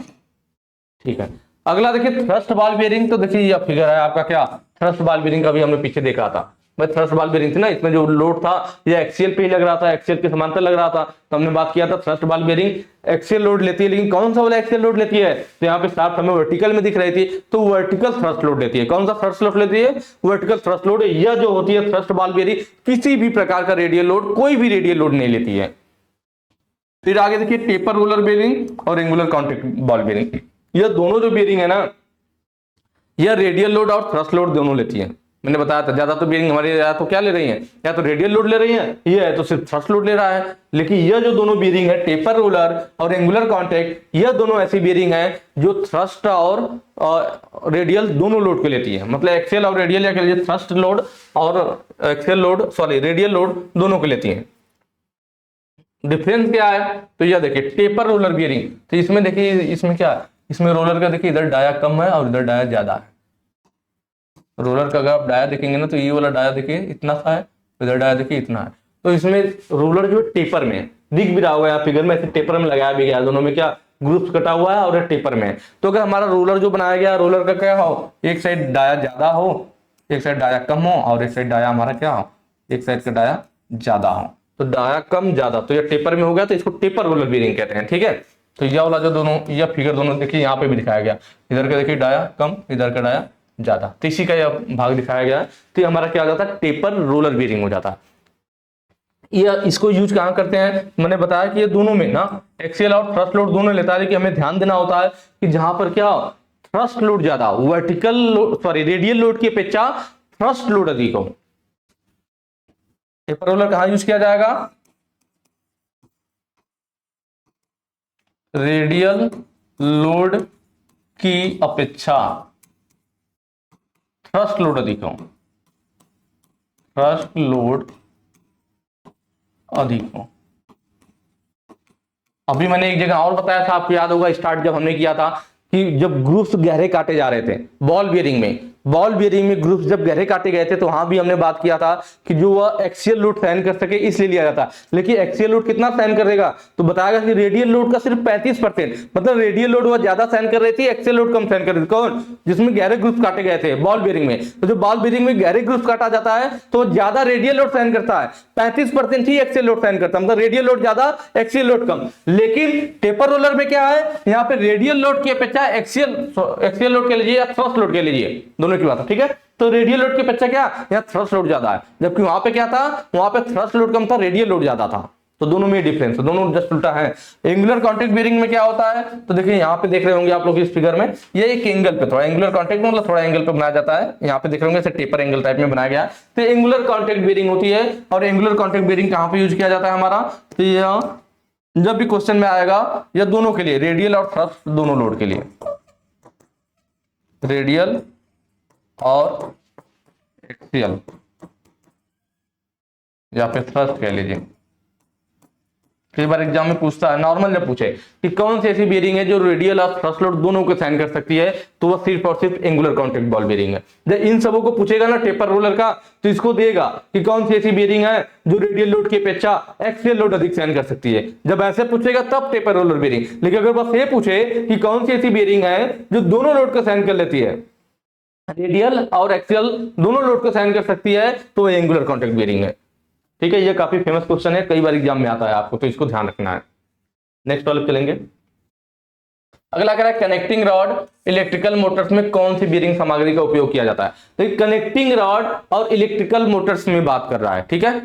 ठीक है, अगला देखिए थ्रस्ट बॉल बेयरिंग। तो देखिए यह फिगर है आपका क्या, थ्रस्ट बॉल बेयरिंग का भी हमने पीछे देखा था भाई। थ्रस्ट बॉल बेयरिंग थी ना, इसमें जो लोड था ये एक्सियल पे ही लग रहा था, एक्सियल के समांतर लग रहा था, तो हमने बात किया था thrust ball bearing axial load लेती है, लेकिन कौन सा वाला एक्सियल लोड लेती है, तो यहाँ पे शाफ्ट हमें वर्टिकल में दिख रही थी, तो वर्टिकल थ्रस्ट लोड लेती है। कौन सा थ्रस्ट लोड लेती है, वर्टिकल थ्रस्ट लोड। यह जो होती है थ्रस्ट बॉल बेयरिंग किसी भी प्रकार का रेडियल लोड, कोई भी रेडियल लोड नहीं लेती है। फिर आगे देखिए टेपर रोलर बेयरिंग और एंगुलर कॉन्टैक्ट बॉल बेयरिंग, यह दोनों जो बेयरिंग है ना, यह रेडियल लोड और थ्रस्ट लोड दोनों लेती है। मैंने बताया था ज्यादा तो बेयरिंग हमारी या तो क्या ले रही है, या तो रेडियल लोड ले रही है, ये है तो सिर्फ थ्रस्ट लोड ले रहा है। लेकिन यह जो दोनों बेयरिंग है टेपर रोलर और एंगुलर कॉन्टैक्ट, यह दोनों ऐसी बेयरिंग है जो थ्रस्ट और रेडियल दोनों लोड को लेती है, मतलब एक्सेल और रेडियल या कह लीजिए थ्रस्ट लोड और axial load, sorry radial load दोनों को लेती है। डिफरेंस क्या है, तो यह देखिए टेपर रोलर बियरिंग, तो इसमें देखिए इसमें क्या है, इसमें रोलर का देखिए इधर डाया कम है और इधर डाया ज्यादा है। रोलर का अगर आप डाया देखेंगे ना तो ये वाला डाया देखिए इतना सा है, इधर डाया देखिए इतना है। तो इसमें रोलर जो टेपर में है, दिख भी रहा होगा यहाँ फिगर में, ऐसे टेपर में लगाया भी गया, दोनों में क्या ग्रुप्स कटा हुआ है और टेपर में है। तो अगर हमारा रोलर जो बनाया गया, रोलर का क्या हो, एक साइड डाया ज्यादा हो, एक साइड डाया कम हो, और एक साइड डाया हमारा क्या हो, एक साइड का डाया ज्यादा हो, तो डाया कम ज्यादा, तो ये टेपर में हो गया, तो इसको टेपर रोलर बीयरिंग कहते हैं। ठीक है, तो यह वाला जो दोनों, यह फिगर दोनों देखिए यहाँ पे भी दिखाया गया, इधर का देखिए डाया कम, इधर का डाया ज्यादा, तो इसी का यह भाग दिखाया गया है। तो ये हमारा क्या हो जाता है, टेपर रोलर बीयरिंग हो जाता है। यह इसको यूज कहां करते हैं, मैंने बताया कि ये दोनों में ना एक्सियल और थ्रस्ट लोड दोनों लेता है, लेकिन हमें ध्यान देना होता है कि जहां पर क्या थ्रस्ट लोड ज्यादा, vertical load sorry radial load की अपेक्षा थ्रस्ट लोड अधिक हो, टेपर रोलर कहां यूज किया जाएगा, रेडियल लोड की अपेक्षा थ्रस्ट लोड अधिक हो, थ्रस्ट लोड अधिक हो। अभी मैंने एक जगह और बताया था, आपको याद होगा स्टार्ट जब हमने किया था कि जब ग्रुप्स गहरे काटे जा रहे थे बॉल बियरिंग में ग्रुप्स जब गहरे काटे गए थे तो वहां भी हमने बात किया था कि जो वह एक्सियल लोड सहन कर सके इसलिए लिया जाता। लेकिन एक्सियल लोड कितना सहन करेगा, तो बताएगा कि रेडियल लोड का सिर्फ 35%, मतलब रेडियल लोड वह ज्यादा सहन कर रही थी, एक्सियल लोड कम सहन कर रही थी। कौन? जिसमें गहरे ग्रुप्स काटे गए थे बॉल बियरिंग में। तो जो बॉल बियरिंग में गहरे ग्रुप्स काटा जाता है तो ज्यादा रेडियल लोड सहन करता है, 35% ही एक्सियल लोड सहन करता है, मतलब रेडियल लोड ज्यादा एक्सियल लोड कम। लेकिन टेपर रोलर में क्या है, यहाँ पे रेडियल लोड की अपेक्षा एक्सियल लोड के लीजिए या थ्रस्ट लोड के लीजिए, दोनों की बात है, ठीक है। तो रेडियल लोड की अपेक्षा क्या, यहाँ थ्रस्ट लोड ज्यादा है, जबकि वहां पे क्या था, वहां पे थ्रस्ट लोड कम था, रेडियल लोड ज्यादा था। तो दोनों में डिफरेंस है, दोनों जस्ट उल्टा है। एंगुलर कॉन्टैक्ट बेयरिंग में क्या होता है, तो देखिए यहाँ पे देख रहे होंगे आप लोग इस फिगर में, ये एक एंगल पे थोड़ा एंगुलर कॉन्टैक्ट मतलब थोड़ा एंगल पे बनाया जाता है, यहाँ पे देख रहे होंगे इसे टेपर एंगल टाइप में बनाया गया है। तो एंगुलर कॉन्टैक्ट बेयरिंग होती है। और एंगुलर कॉन्टैक्ट बेयरिंग कहां पे यूज किया जाता है हमारा, तो यह जब भी क्वेश्चन में आएगा, या दोनों के लिए, रेडियल और थ्रस्ट दोनों लोड के लिए, रेडियल और एक्सियल या फिर थ्रस्ट कह लीजिए। कई बार एग्जाम में पूछता है, नॉर्मल जब पूछे कि कौन सी ऐसी बेयरिंग है जो रेडियल और थ्रस्ट लोड दोनों को सहन कर सकती है, तो वह सिर्फ और सिर्फ एंगुलर कॉन्टैक्ट बॉल बेयरिंग है। जब इन सबों को पूछेगा ना टेपर रोलर का, तो इसको देगा कि कौन सी ऐसी बेयरिंग है जो रेडियल लोड की अपेक्षा एक्सियल लोड अधिक सहन कर सकती है। जब ऐसे पूछेगा तब टेपर रोलर बेयरिंग। लेकिन अगर बस ये पूछे कि कौन सी ऐसी बेयरिंग है जो दोनों लोड को सहन कर लेती है, रेडियल और एक्सियल दोनों लोड को सहन कर सकती है, तो एंगुलर कॉन्टैक्ट बेयरिंग है। ठीक है, ये काफी फेमस क्वेश्चन है, कई बार एग्जाम में आता है आपको, तो इसको ध्यान रखना है। नेक्स्ट वाले चलेंगे। अगला कह रहा है कनेक्टिंग रॉड इलेक्ट्रिकल मोटर्स में कौन सी बेयरिंग सामग्री का उपयोग किया जाता है। तो कनेक्टिंग रॉड और इलेक्ट्रिकल मोटर्स में बात कर रहा है, ठीक है।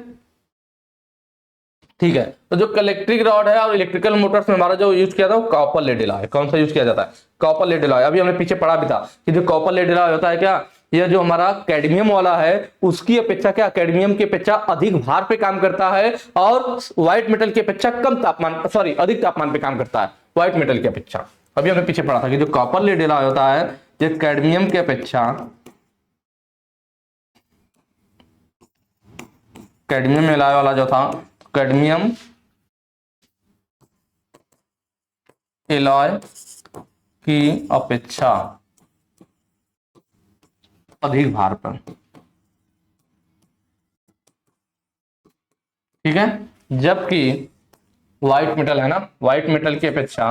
ठीक है, तो जो इलेक्ट्रिक रॉड है और इलेक्ट्रिकल मोटर्स में हमारा जो यूज किया था वो कॉपर लेड एलॉय। कौन सा यूज किया जाता है, कॉपर लेड एलॉय। अभी हमने पीछे पढ़ा भी था कि जो कॉपर लेड एलॉय होता है क्या, यह जो हमारा कैडमियम वाला है उसकी अपेक्षा क्या, कैडमियम की अपेक्षा अधिक भार पे काम करता है और व्हाइट मेटल की अपेक्षा कम तापमान, सॉरी अधिक तापमान पे काम करता है व्हाइट मेटल की अपेक्षा। अभी हमने पीछे पढ़ा था कि जो कॉपर लेड एलॉय होता है ये कैडमियम की अपेक्षा, कैडमियम एलॉय वाला जो था, कैडमियम एलॉय की अपेक्षा अधिक भार पर, ठीक है। जबकि व्हाइट मेटल है ना, व्हाइट मेटल की अपेक्षा,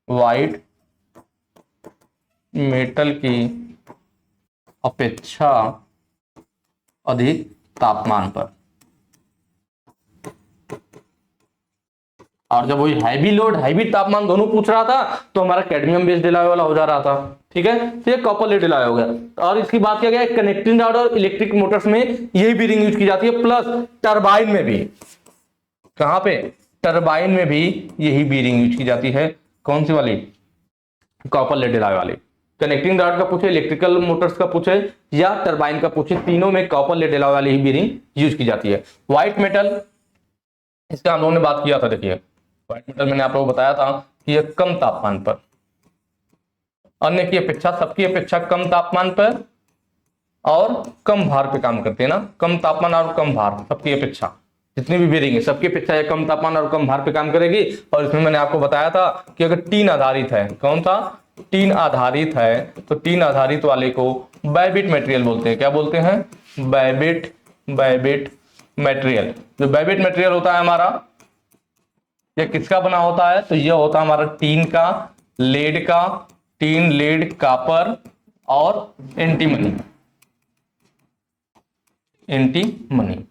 व्हाइट मेटल की अपेक्षा अधिक तापमान पर। और जब वही हैवी लोड हैवी तापमान दोनों पूछ रहा था तो हमारा कैडमियम बेस्ड एलॉय वाला हो जा रहा था, ठीक है। तो ये कॉपर लेड एलॉय हो गया। और इसकी बात किया गया कनेक्टिंग रॉड और इलेक्ट्रिक मोटर्स में यही बेयरिंग यूज की जाती है, प्लस टरबाइन में भी। कहां पे, टरबाइन में भी यही बेयरिंग यूज की जाती है। कौन सी वाली, कॉपर लेड एलॉय वाली। कनेक्टिंग रॉड का पूछे, इलेक्ट्रिकल मोटर्स का पूछे या टरबाइन का पूछे, तीनों में कॉपर लेड एलॉय वाली ही बेयरिंग यूज की जाती है। व्हाइट मेटल, इसका हम लोगों ने बात किया था, देखिए व्हाइट मेटल मैंने आप लोगों को बताया था कि यह कम तापमान पर, अन्य की अपेक्षा, सबकी अपेक्षा कम तापमान पर और कम भार पे काम करते हैं ना, कम तापमान और कम भार, सबकी अपेक्षा जितनी भी बेयरिंग है सबकी अपेक्षा यह कम तापमान और कम भार पे काम करेगी। और इसमें मैंने आपको बताया था कि अगर टीन आधारित है, कौन सा, टीन आधारित है, तो टीन आधारित वाले को बायबिट मटेरियल बोलते हैं। क्या बोलते हैं, बायबिट मटेरियल। जो बायबिट मटेरियल होता है हमारा, ये किसका बना होता है, तो ये होता है हमारा टीन का, लेड का, टीन, लेड, कॉपर और एंटीमनी, एंटीमनी,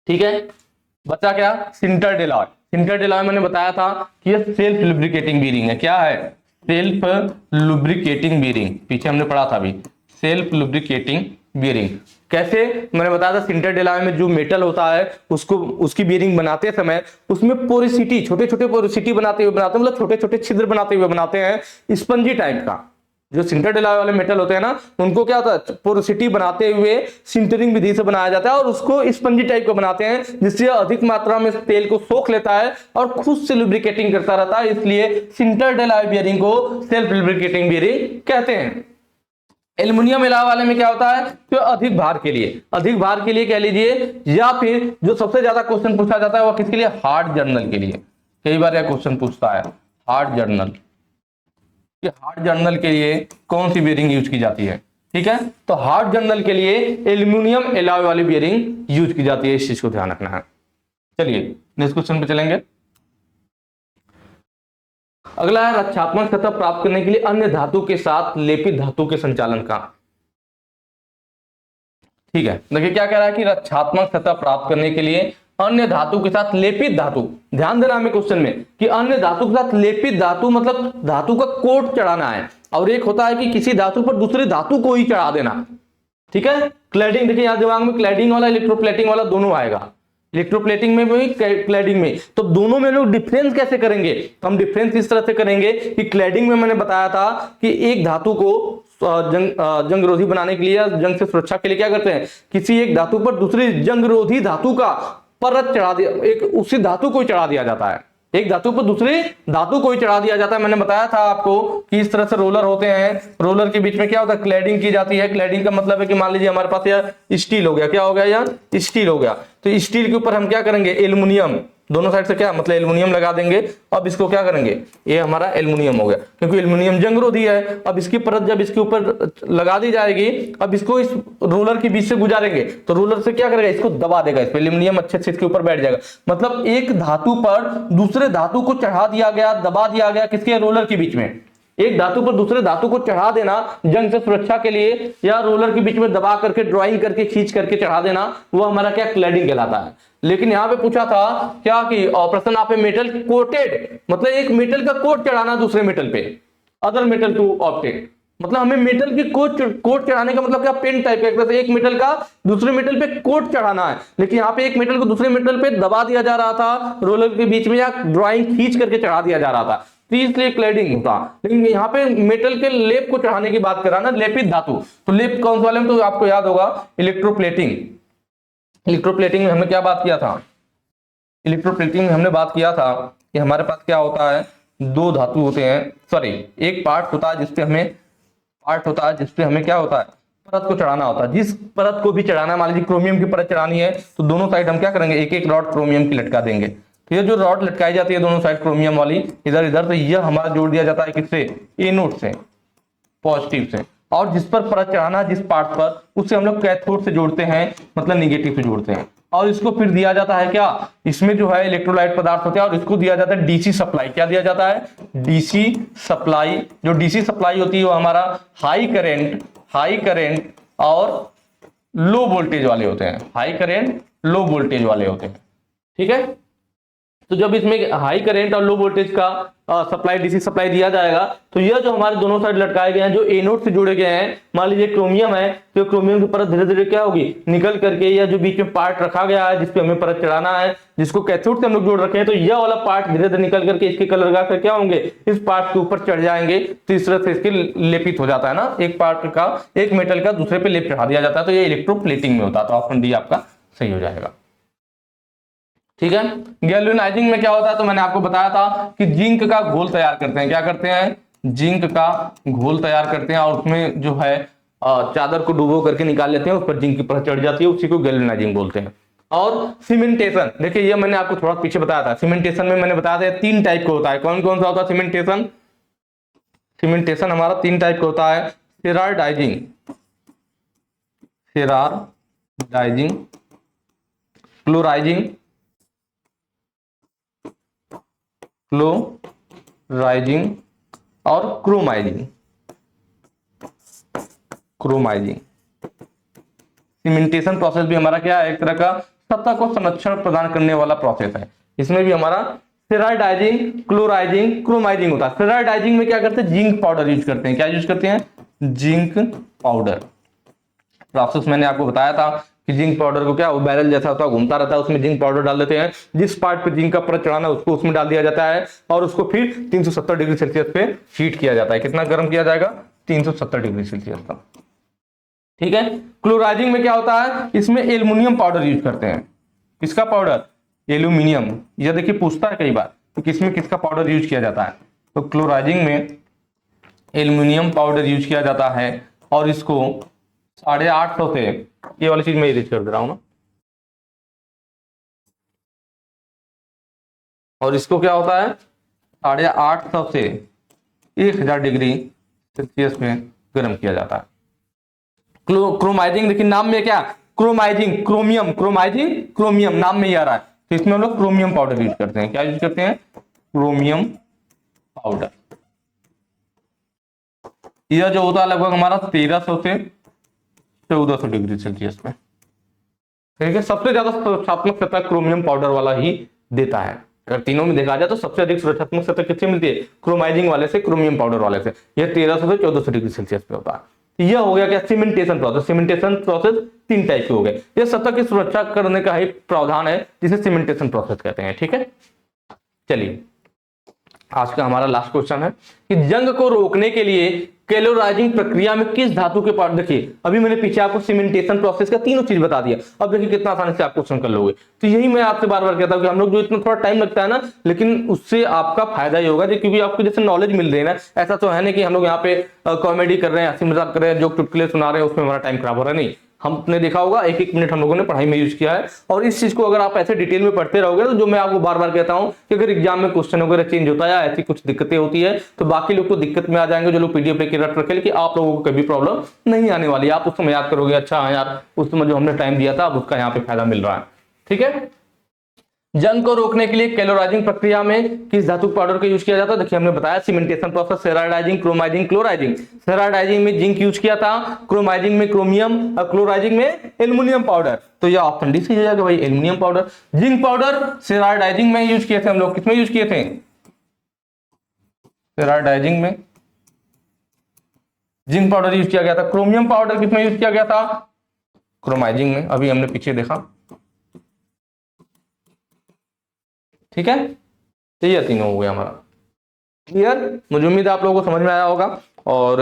ठीक है। बचा क्या, सिंटर्ड एलॉय। सिंटर्ड एलॉय मैंने बताया था कि ये सेल्फ लुब्रिकेटिंग बेयरिंग है। क्या है, सेल्फ लुब्रिकेटिंग बेयरिंग, पीछे हमने पढ़ा था अभी, सेल्फ लुब्रिकेटिंग बेयरिंग। कैसे, मैंने बताया था सिंटर्ड एलॉय में जो मेटल होता है उसको, उसकी बेयरिंग बनाते समय उसमें पोरिसिटी, छोटे छोटे पोरिसिटी बनाते हुए बनाते हैं, मतलब छोटे छोटे छिद्र बनाते हुए बनाते हैं, स्पंजी टाइप का। जो सिंटर्ड एलॉय वाले मेटल होते हैं ना, उनको क्या होता है, पोरोसिटी बनाते हुए सिंटरिंग विधि से बनाया जाता है और उसको स्पंजी टाइप का बनाते हैं, जिससे अधिक मात्रा में तेल को सोख लेता है और खुद से लुब्रिकेटिंग करता रहता है। इसलिए सिंटर्ड एलॉय बेयरिंग को सेल्फ लुब्रिकेटिंग बेयरिंग कहते हैं। एल्युमिनियम एलॉय वाले में क्या होता है, तो अधिक भार के लिए, अधिक भार के लिए कह लीजिए, या फिर जो सबसे ज्यादा क्वेश्चन पूछा जाता है वो किसके लिए, हार्ड जर्नल के लिए। कई बार यह क्वेश्चन पूछता है हार्ड जर्नल, कि हार्ड जर्नल के लिए कौन सी बेरिंग यूज की जाती है। ठीक है, तो हार्ड जर्नल के लिए एल्युमिनियम एलॉय वाली बेरिंग यूज की जाती है, इस चीज को ध्यान रखना है। चलिए नेक्स्ट क्वेश्चन पे चलेंगे। अगला है रक्षात्मक सतह प्राप्त करने के लिए अन्य धातु के साथ लेपित धातु के संचालन का। ठीक है, देखिए क्या कह रहा है कि रक्षात्मक सतह प्राप्त करने के लिए अन्य धातु के साथ लेपित धातु, ध्यान देना हमें क्वेश्चन में कि अन्य धातु के साथ लेपित धातु मतलब धातु का कोट चढ़ाना है, और एक होता है कि किसी धातु पर दूसरे धातु को ही चढ़ा देना। ठीक है, क्लैडिंग, देखिए यहां दिमाग में क्लैडिंग वाला इलेक्ट्रोप्लेटिंग वाला दोनों आएगा, इलेक्ट्रोप्लेटिंग में भी क्लैडिंग में। तो दोनों में लोग डिफरेंस कैसे करेंगे, हम डिफरेंस इस तरह से करेंगे कि क्लैडिंग में मैंने बताया था कि एक धातु को जंगरोधी बनाने के लिए, जंग से सुरक्षा के लिए क्या करते हैं, किसी एक धातु पर दूसरी जंगरोधी धातु का परत चढ़ा दिया, एक उसी धातु को चढ़ा दिया जाता है, एक धातु पर दूसरी धातु को ही चढ़ा दिया जाता है। मैंने बताया था आपको कि इस तरह से रोलर होते हैं, रोलर के बीच में क्या होता है, क्लैडिंग की जाती है। क्लैडिंग का मतलब है कि मान लीजिए हमारे पास यह स्टील हो गया, क्या हो गया, यह स्टील हो गया, तो स्टील के ऊपर हम क्या करेंगे, एल्युमिनियम, दोनों साइड से क्या मतलब एल्युमिनियम लगा देंगे। अब इसको क्या करेंगे, ये हमारा एल्युमिनियम हो गया, क्योंकि एल्युमिनियम जंगरोधी है। अब इसकी परत जब इसके ऊपर लगा दी जाएगी, अब इसको इस रोलर के बीच से गुजारेंगे, तो रोलर से क्या करेगा, इसको दबा देगा, इस पे एल्युमिनियम अच्छे से इसके ऊपर बैठ जाएगा। मतलब एक धातु पर दूसरे धातु को चढ़ा दिया गया, दबा दिया गया, किसके, रोलर के बीच में। एक धातु पर दूसरे धातु को चढ़ा देना जंग से सुरक्षा के लिए, या रोलर के बीच में दबा करके ड्राइंग करके खींच करके चढ़ा देना, वो हमारा क्या, क्लैडिंग कहलाता है। लेकिन यहां पे पूछा था क्या कि operation of a metal coated, मतलब एक मेटल का कोट चढ़ाना दूसरे मेटल पे, अदर मेटल टू ऑब्जेक्ट, मतलब हमें मेटल की कोट चढ़ाने का मतलब क्या, पेन टाइप का, एक मेटल का दूसरे मेटल पे कोट चढ़ाना है। लेकिन यहाँ पे एक मेटल को दूसरे मेटल पे दबा दिया जा रहा था रोलर के बीच में, या ड्राइंग खींच करके चढ़ा दिया जा रहा था, तो इसलिए क्लैडिंग होता। लेकिन यहाँ पे मेटल के लेप को चढ़ाने की बात कर रहा ना, लेपित धातु, तो लेप कौन से वाले में, तो आपको याद होगा इलेक्ट्रोप्लेटिंग। इलेक्ट्रोप्लेटिंग में हमने क्या बात किया था, इलेक्ट्रोप्लेटिंग में हमने बात किया था कि हमारे पास क्या होता है, दो धातु होते हैं, सॉरी एक पार्ट होता है जिसपे हमें क्या होता है, परत को चढ़ाना होता है। जिस परत को भी चढ़ाना है, मान लीजिए क्रोमियम की परत चढ़ानी है, तो दोनों साइड हम क्या करेंगे, एक एक रॉड क्रोमियम की लटका देंगे। तो ये जो रॉड लटकाई जाती है दोनों साइड क्रोमियम वाली इधर इधर, तो यह हमारा जोड़ दिया जाता है किससे, एनोड से, पॉजिटिव से। और जिस पर परत चढ़ाना, जिस पार्ट पर, उससे हम लोग कैथोड से जोड़ते हैं, मतलब निगेटिव से जोड़ते हैं। और इसको फिर दिया जाता है क्या, इसमें जो है इलेक्ट्रोलाइट पदार्थ होते हैं, और इसको दिया जाता है डीसी सप्लाई। क्या दिया जाता है, डीसी सप्लाई। जो डीसी सप्लाई होती है वो हमारा हाई करंट और लो वोल्टेज वाले होते हैं, हाई करंट लो वोल्टेज वाले होते हैं। ठीक है, तो जब इसमें हाई करंट और लो वोल्टेज का सप्लाई, डीसी सप्लाई दिया जाएगा, तो यह जो हमारे दोनों साइड लटकाए गए हैं, जो एनोड से जुड़े गए हैं, मान लीजिए क्रोमियम है, तो क्रोमियम की परत धीरे धीरे क्या होगी, निकल करके, या जो बीच में पार्ट रखा गया है जिसपे हमें परत चढ़ाना है, जिसको कैथोड से हम लोग जोड़ रखे हैं, तो यह वाला पार्ट धीरे धीरे निकल करके इसके कलर लगा कर क्या होंगे, इस पार्ट के ऊपर चढ़ जाएंगे। तो इस तरह से इसके लेपित हो जाता है ना, एक पार्ट का, एक मेटल का दूसरे पे लेप चढ़ा दिया जाता है। तो ये इलेक्ट्रोप्लेटिंग में होता है, तो ऑप्शन डी आपका सही हो जाएगा। ठीक है, गैल्वेनाइजिंग में क्या होता है, तो मैंने आपको बताया था कि जिंक का घोल तैयार करते हैं। क्या करते हैं, जिंक का घोल तैयार करते हैं, और उसमें जो है चादर को डुबो करके निकाल लेते हैं, उस पर जिंक की परत चढ़ जाती है, उसी को गैल्वेनाइजिंग बोलते हैं। और सीमेंटेशन, देखिए ये मैंने आपको थोड़ा पीछे बताया था, सीमेंटेशन में मैंने बताया था 3 टाइप का होता है। कौन कौन सा होता है सीमेंटेशन, सीमेंटेशन हमारा 3 टाइप का होता है, सेराडाइजिंग, क्लोराइजिंग और क्रोमाइजिंग। सीमेंटेशन प्रोसेस भी हमारा क्या है, एक तरह का सतह को संरक्षण प्रदान करने वाला प्रोसेस है। इसमें भी हमारा सेराडाइजिंग, क्लोराइजिंग, क्रोमाइजिंग होता है। सेराडाइजिंग में क्या करते हैं, जिंक पाउडर यूज करते हैं। क्या यूज करते हैं, जिंक पाउडर। प्रोसेस मैंने आपको बताया था कि जिंक पाउडर को क्या, वो बैरल जैसा होता है, घूमता रहता है, उसमें जिंक पाउडर डाल देते हैं। जिस पार्ट पे जिंक का परत चढ़ाना है उसको उसमें डाल दिया जाता है, और उसको फिर 370 डिग्री सेल्सियस पे हीट किया जाता है। कितना गर्म किया जाएगा, 370 डिग्री सेल्सियस तक। ठीक है, क्लोराइजिंग में क्या होता है, इसमें एल्युमिनियम पाउडर यूज करते हैं। किसका पाउडर, एल्यूमिनियम। यह देखिए पूछता है कई बार तो किसमें किसका पाउडर यूज किया जाता है, तो क्लोराइजिंग में एल्युमिनियम पाउडर यूज किया जाता है। और इसको 850 से, ये वाली चीज मैं इरेज कर दे रहा हूं ना, और इसको क्या होता है 850 से 1000 डिग्री सेल्सियस में गर्म किया जाता है। क्रोमाइजिंग, देखिए नाम में क्या, क्रोमाइजिंग, क्रोमियम, क्रोमाइजिंग क्रोमियम नाम में ही आ रहा है, तो इसमें हम लोग क्रोमियम पाउडर यूज करते हैं। क्या यूज करते हैं, क्रोमियम पाउडर। यह जो होता है लगभग हमारा 1300 से 1400 डिग्री सेल्सियस में, ठीक है। सबसे ज्यादा सुरक्षात्मक सतह क्रोमियम पाउडर वाला ही देता है। अगर तीनों में देखा जाए तो सबसे अधिक सुरक्षात्मक सतह किससे मिलती है, क्रोमाइजिंग वाले से, क्रोमियम पाउडर वाले से। यह 1300 से 1400 डिग्री सेल्सियस पे होता है। यह हो गया क्या, cementation process. Cementation process 3 type के हो गए। यह सतह की सुरक्षा करने का ही प्रावधान है जिसे सीमेंटेशन प्रोसेस कहते हैं, ठीक है। चलिए आज का हमारा लास्ट क्वेश्चन है कि जंग को रोकने के लिए कैलोराइजिंग प्रक्रिया में किस धातु के पाउडर, देखिए अभी मैंने पीछे आपको सीमेंटेशन प्रोसेस का तीनों चीज बता दिया, अब देखिए कितना आसानी से आप क्वेश्चन कर लोगे। तो यही मैं आपसे बार बार कहता हूं कि हम लोग जो इतना थोड़ा टाइम लगता है ना, लेकिन उससे आपका फायदा ही होगा, क्योंकि आपको जैसे नॉलेज मिल रही है ना। ऐसा तो है नहीं कि हम लोग यहाँ पे कॉमेडी कर रहे हैं, हंसी मजाक कर रहे हैं, जो चुटकुले सुना रहे हैं उसमें हमारा टाइम खराब हो रहा है, नहीं। हमने देखा होगा 1-1 मिनट हम लोगों ने पढ़ाई में यूज किया है, और इस चीज को अगर आप ऐसे डिटेल में पढ़ते रहोगे तो जो मैं आपको बार बार कहता हूं कि अगर एग्जाम में क्वेश्चन वगैरह चेंज होता है या ऐसी कुछ दिक्कतें होती है तो बाकी लोग को दिक्कत में आ जाएंगे, जो लोग पीडीएफ लेके रट रखे, लेकिन आप लोगों को कभी प्रॉब्लम नहीं आने वाली। आप उस समय याद करोगे, अच्छा हाँ यार उस समय जो हमने टाइम दिया था अब उसका यहाँ पे फायदा मिल रहा है, ठीक है। जंग को रोकने के लिए कैलोराइजिंग प्रक्रिया में किस धातु पाउडर का यूज किया जाता है, देखिए हमने बताया सीमेंटेशन प्रोसेस, सेराडाइजिंग, क्रोमाइजिंग, क्लोराइजिंग। सेराडाइजिंग में जिंक यूज किया था, क्रोमाइजिंग में क्रोमियम और क्लोराइजिंग में एल्युमिनियम पाउडर। तो ये ऑप्शन डी सही हो जाएगा भाई, एल्युमिनियम पाउडर। जिंक पाउडर सेराडाइजिंग में यूज किए थे हम लोग, किसमें यूज किए थे, सेराडाइजिंग में जिंक पाउडर यूज किया गया था। क्रोमियम पाउडर किसमें यूज किया गया था, क्रोमाइजिंग में, अभी हमने पीछे देखा, ठीक है। तो ये तीनों हो गया हमारा क्लियर। मुझे उम्मीद है आप लोगों को समझ में आया होगा, और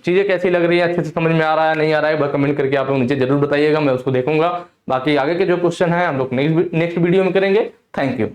चीजें कैसी लग रही है, अच्छे से समझ में आ रहा है नहीं आ रहा है, कमेंट करके आप लोग नीचे जरूर बताइएगा, मैं उसको देखूंगा। बाकी आगे के जो क्वेश्चन है हम लोग नेक्स्ट वीडियो में करेंगे। Thank you.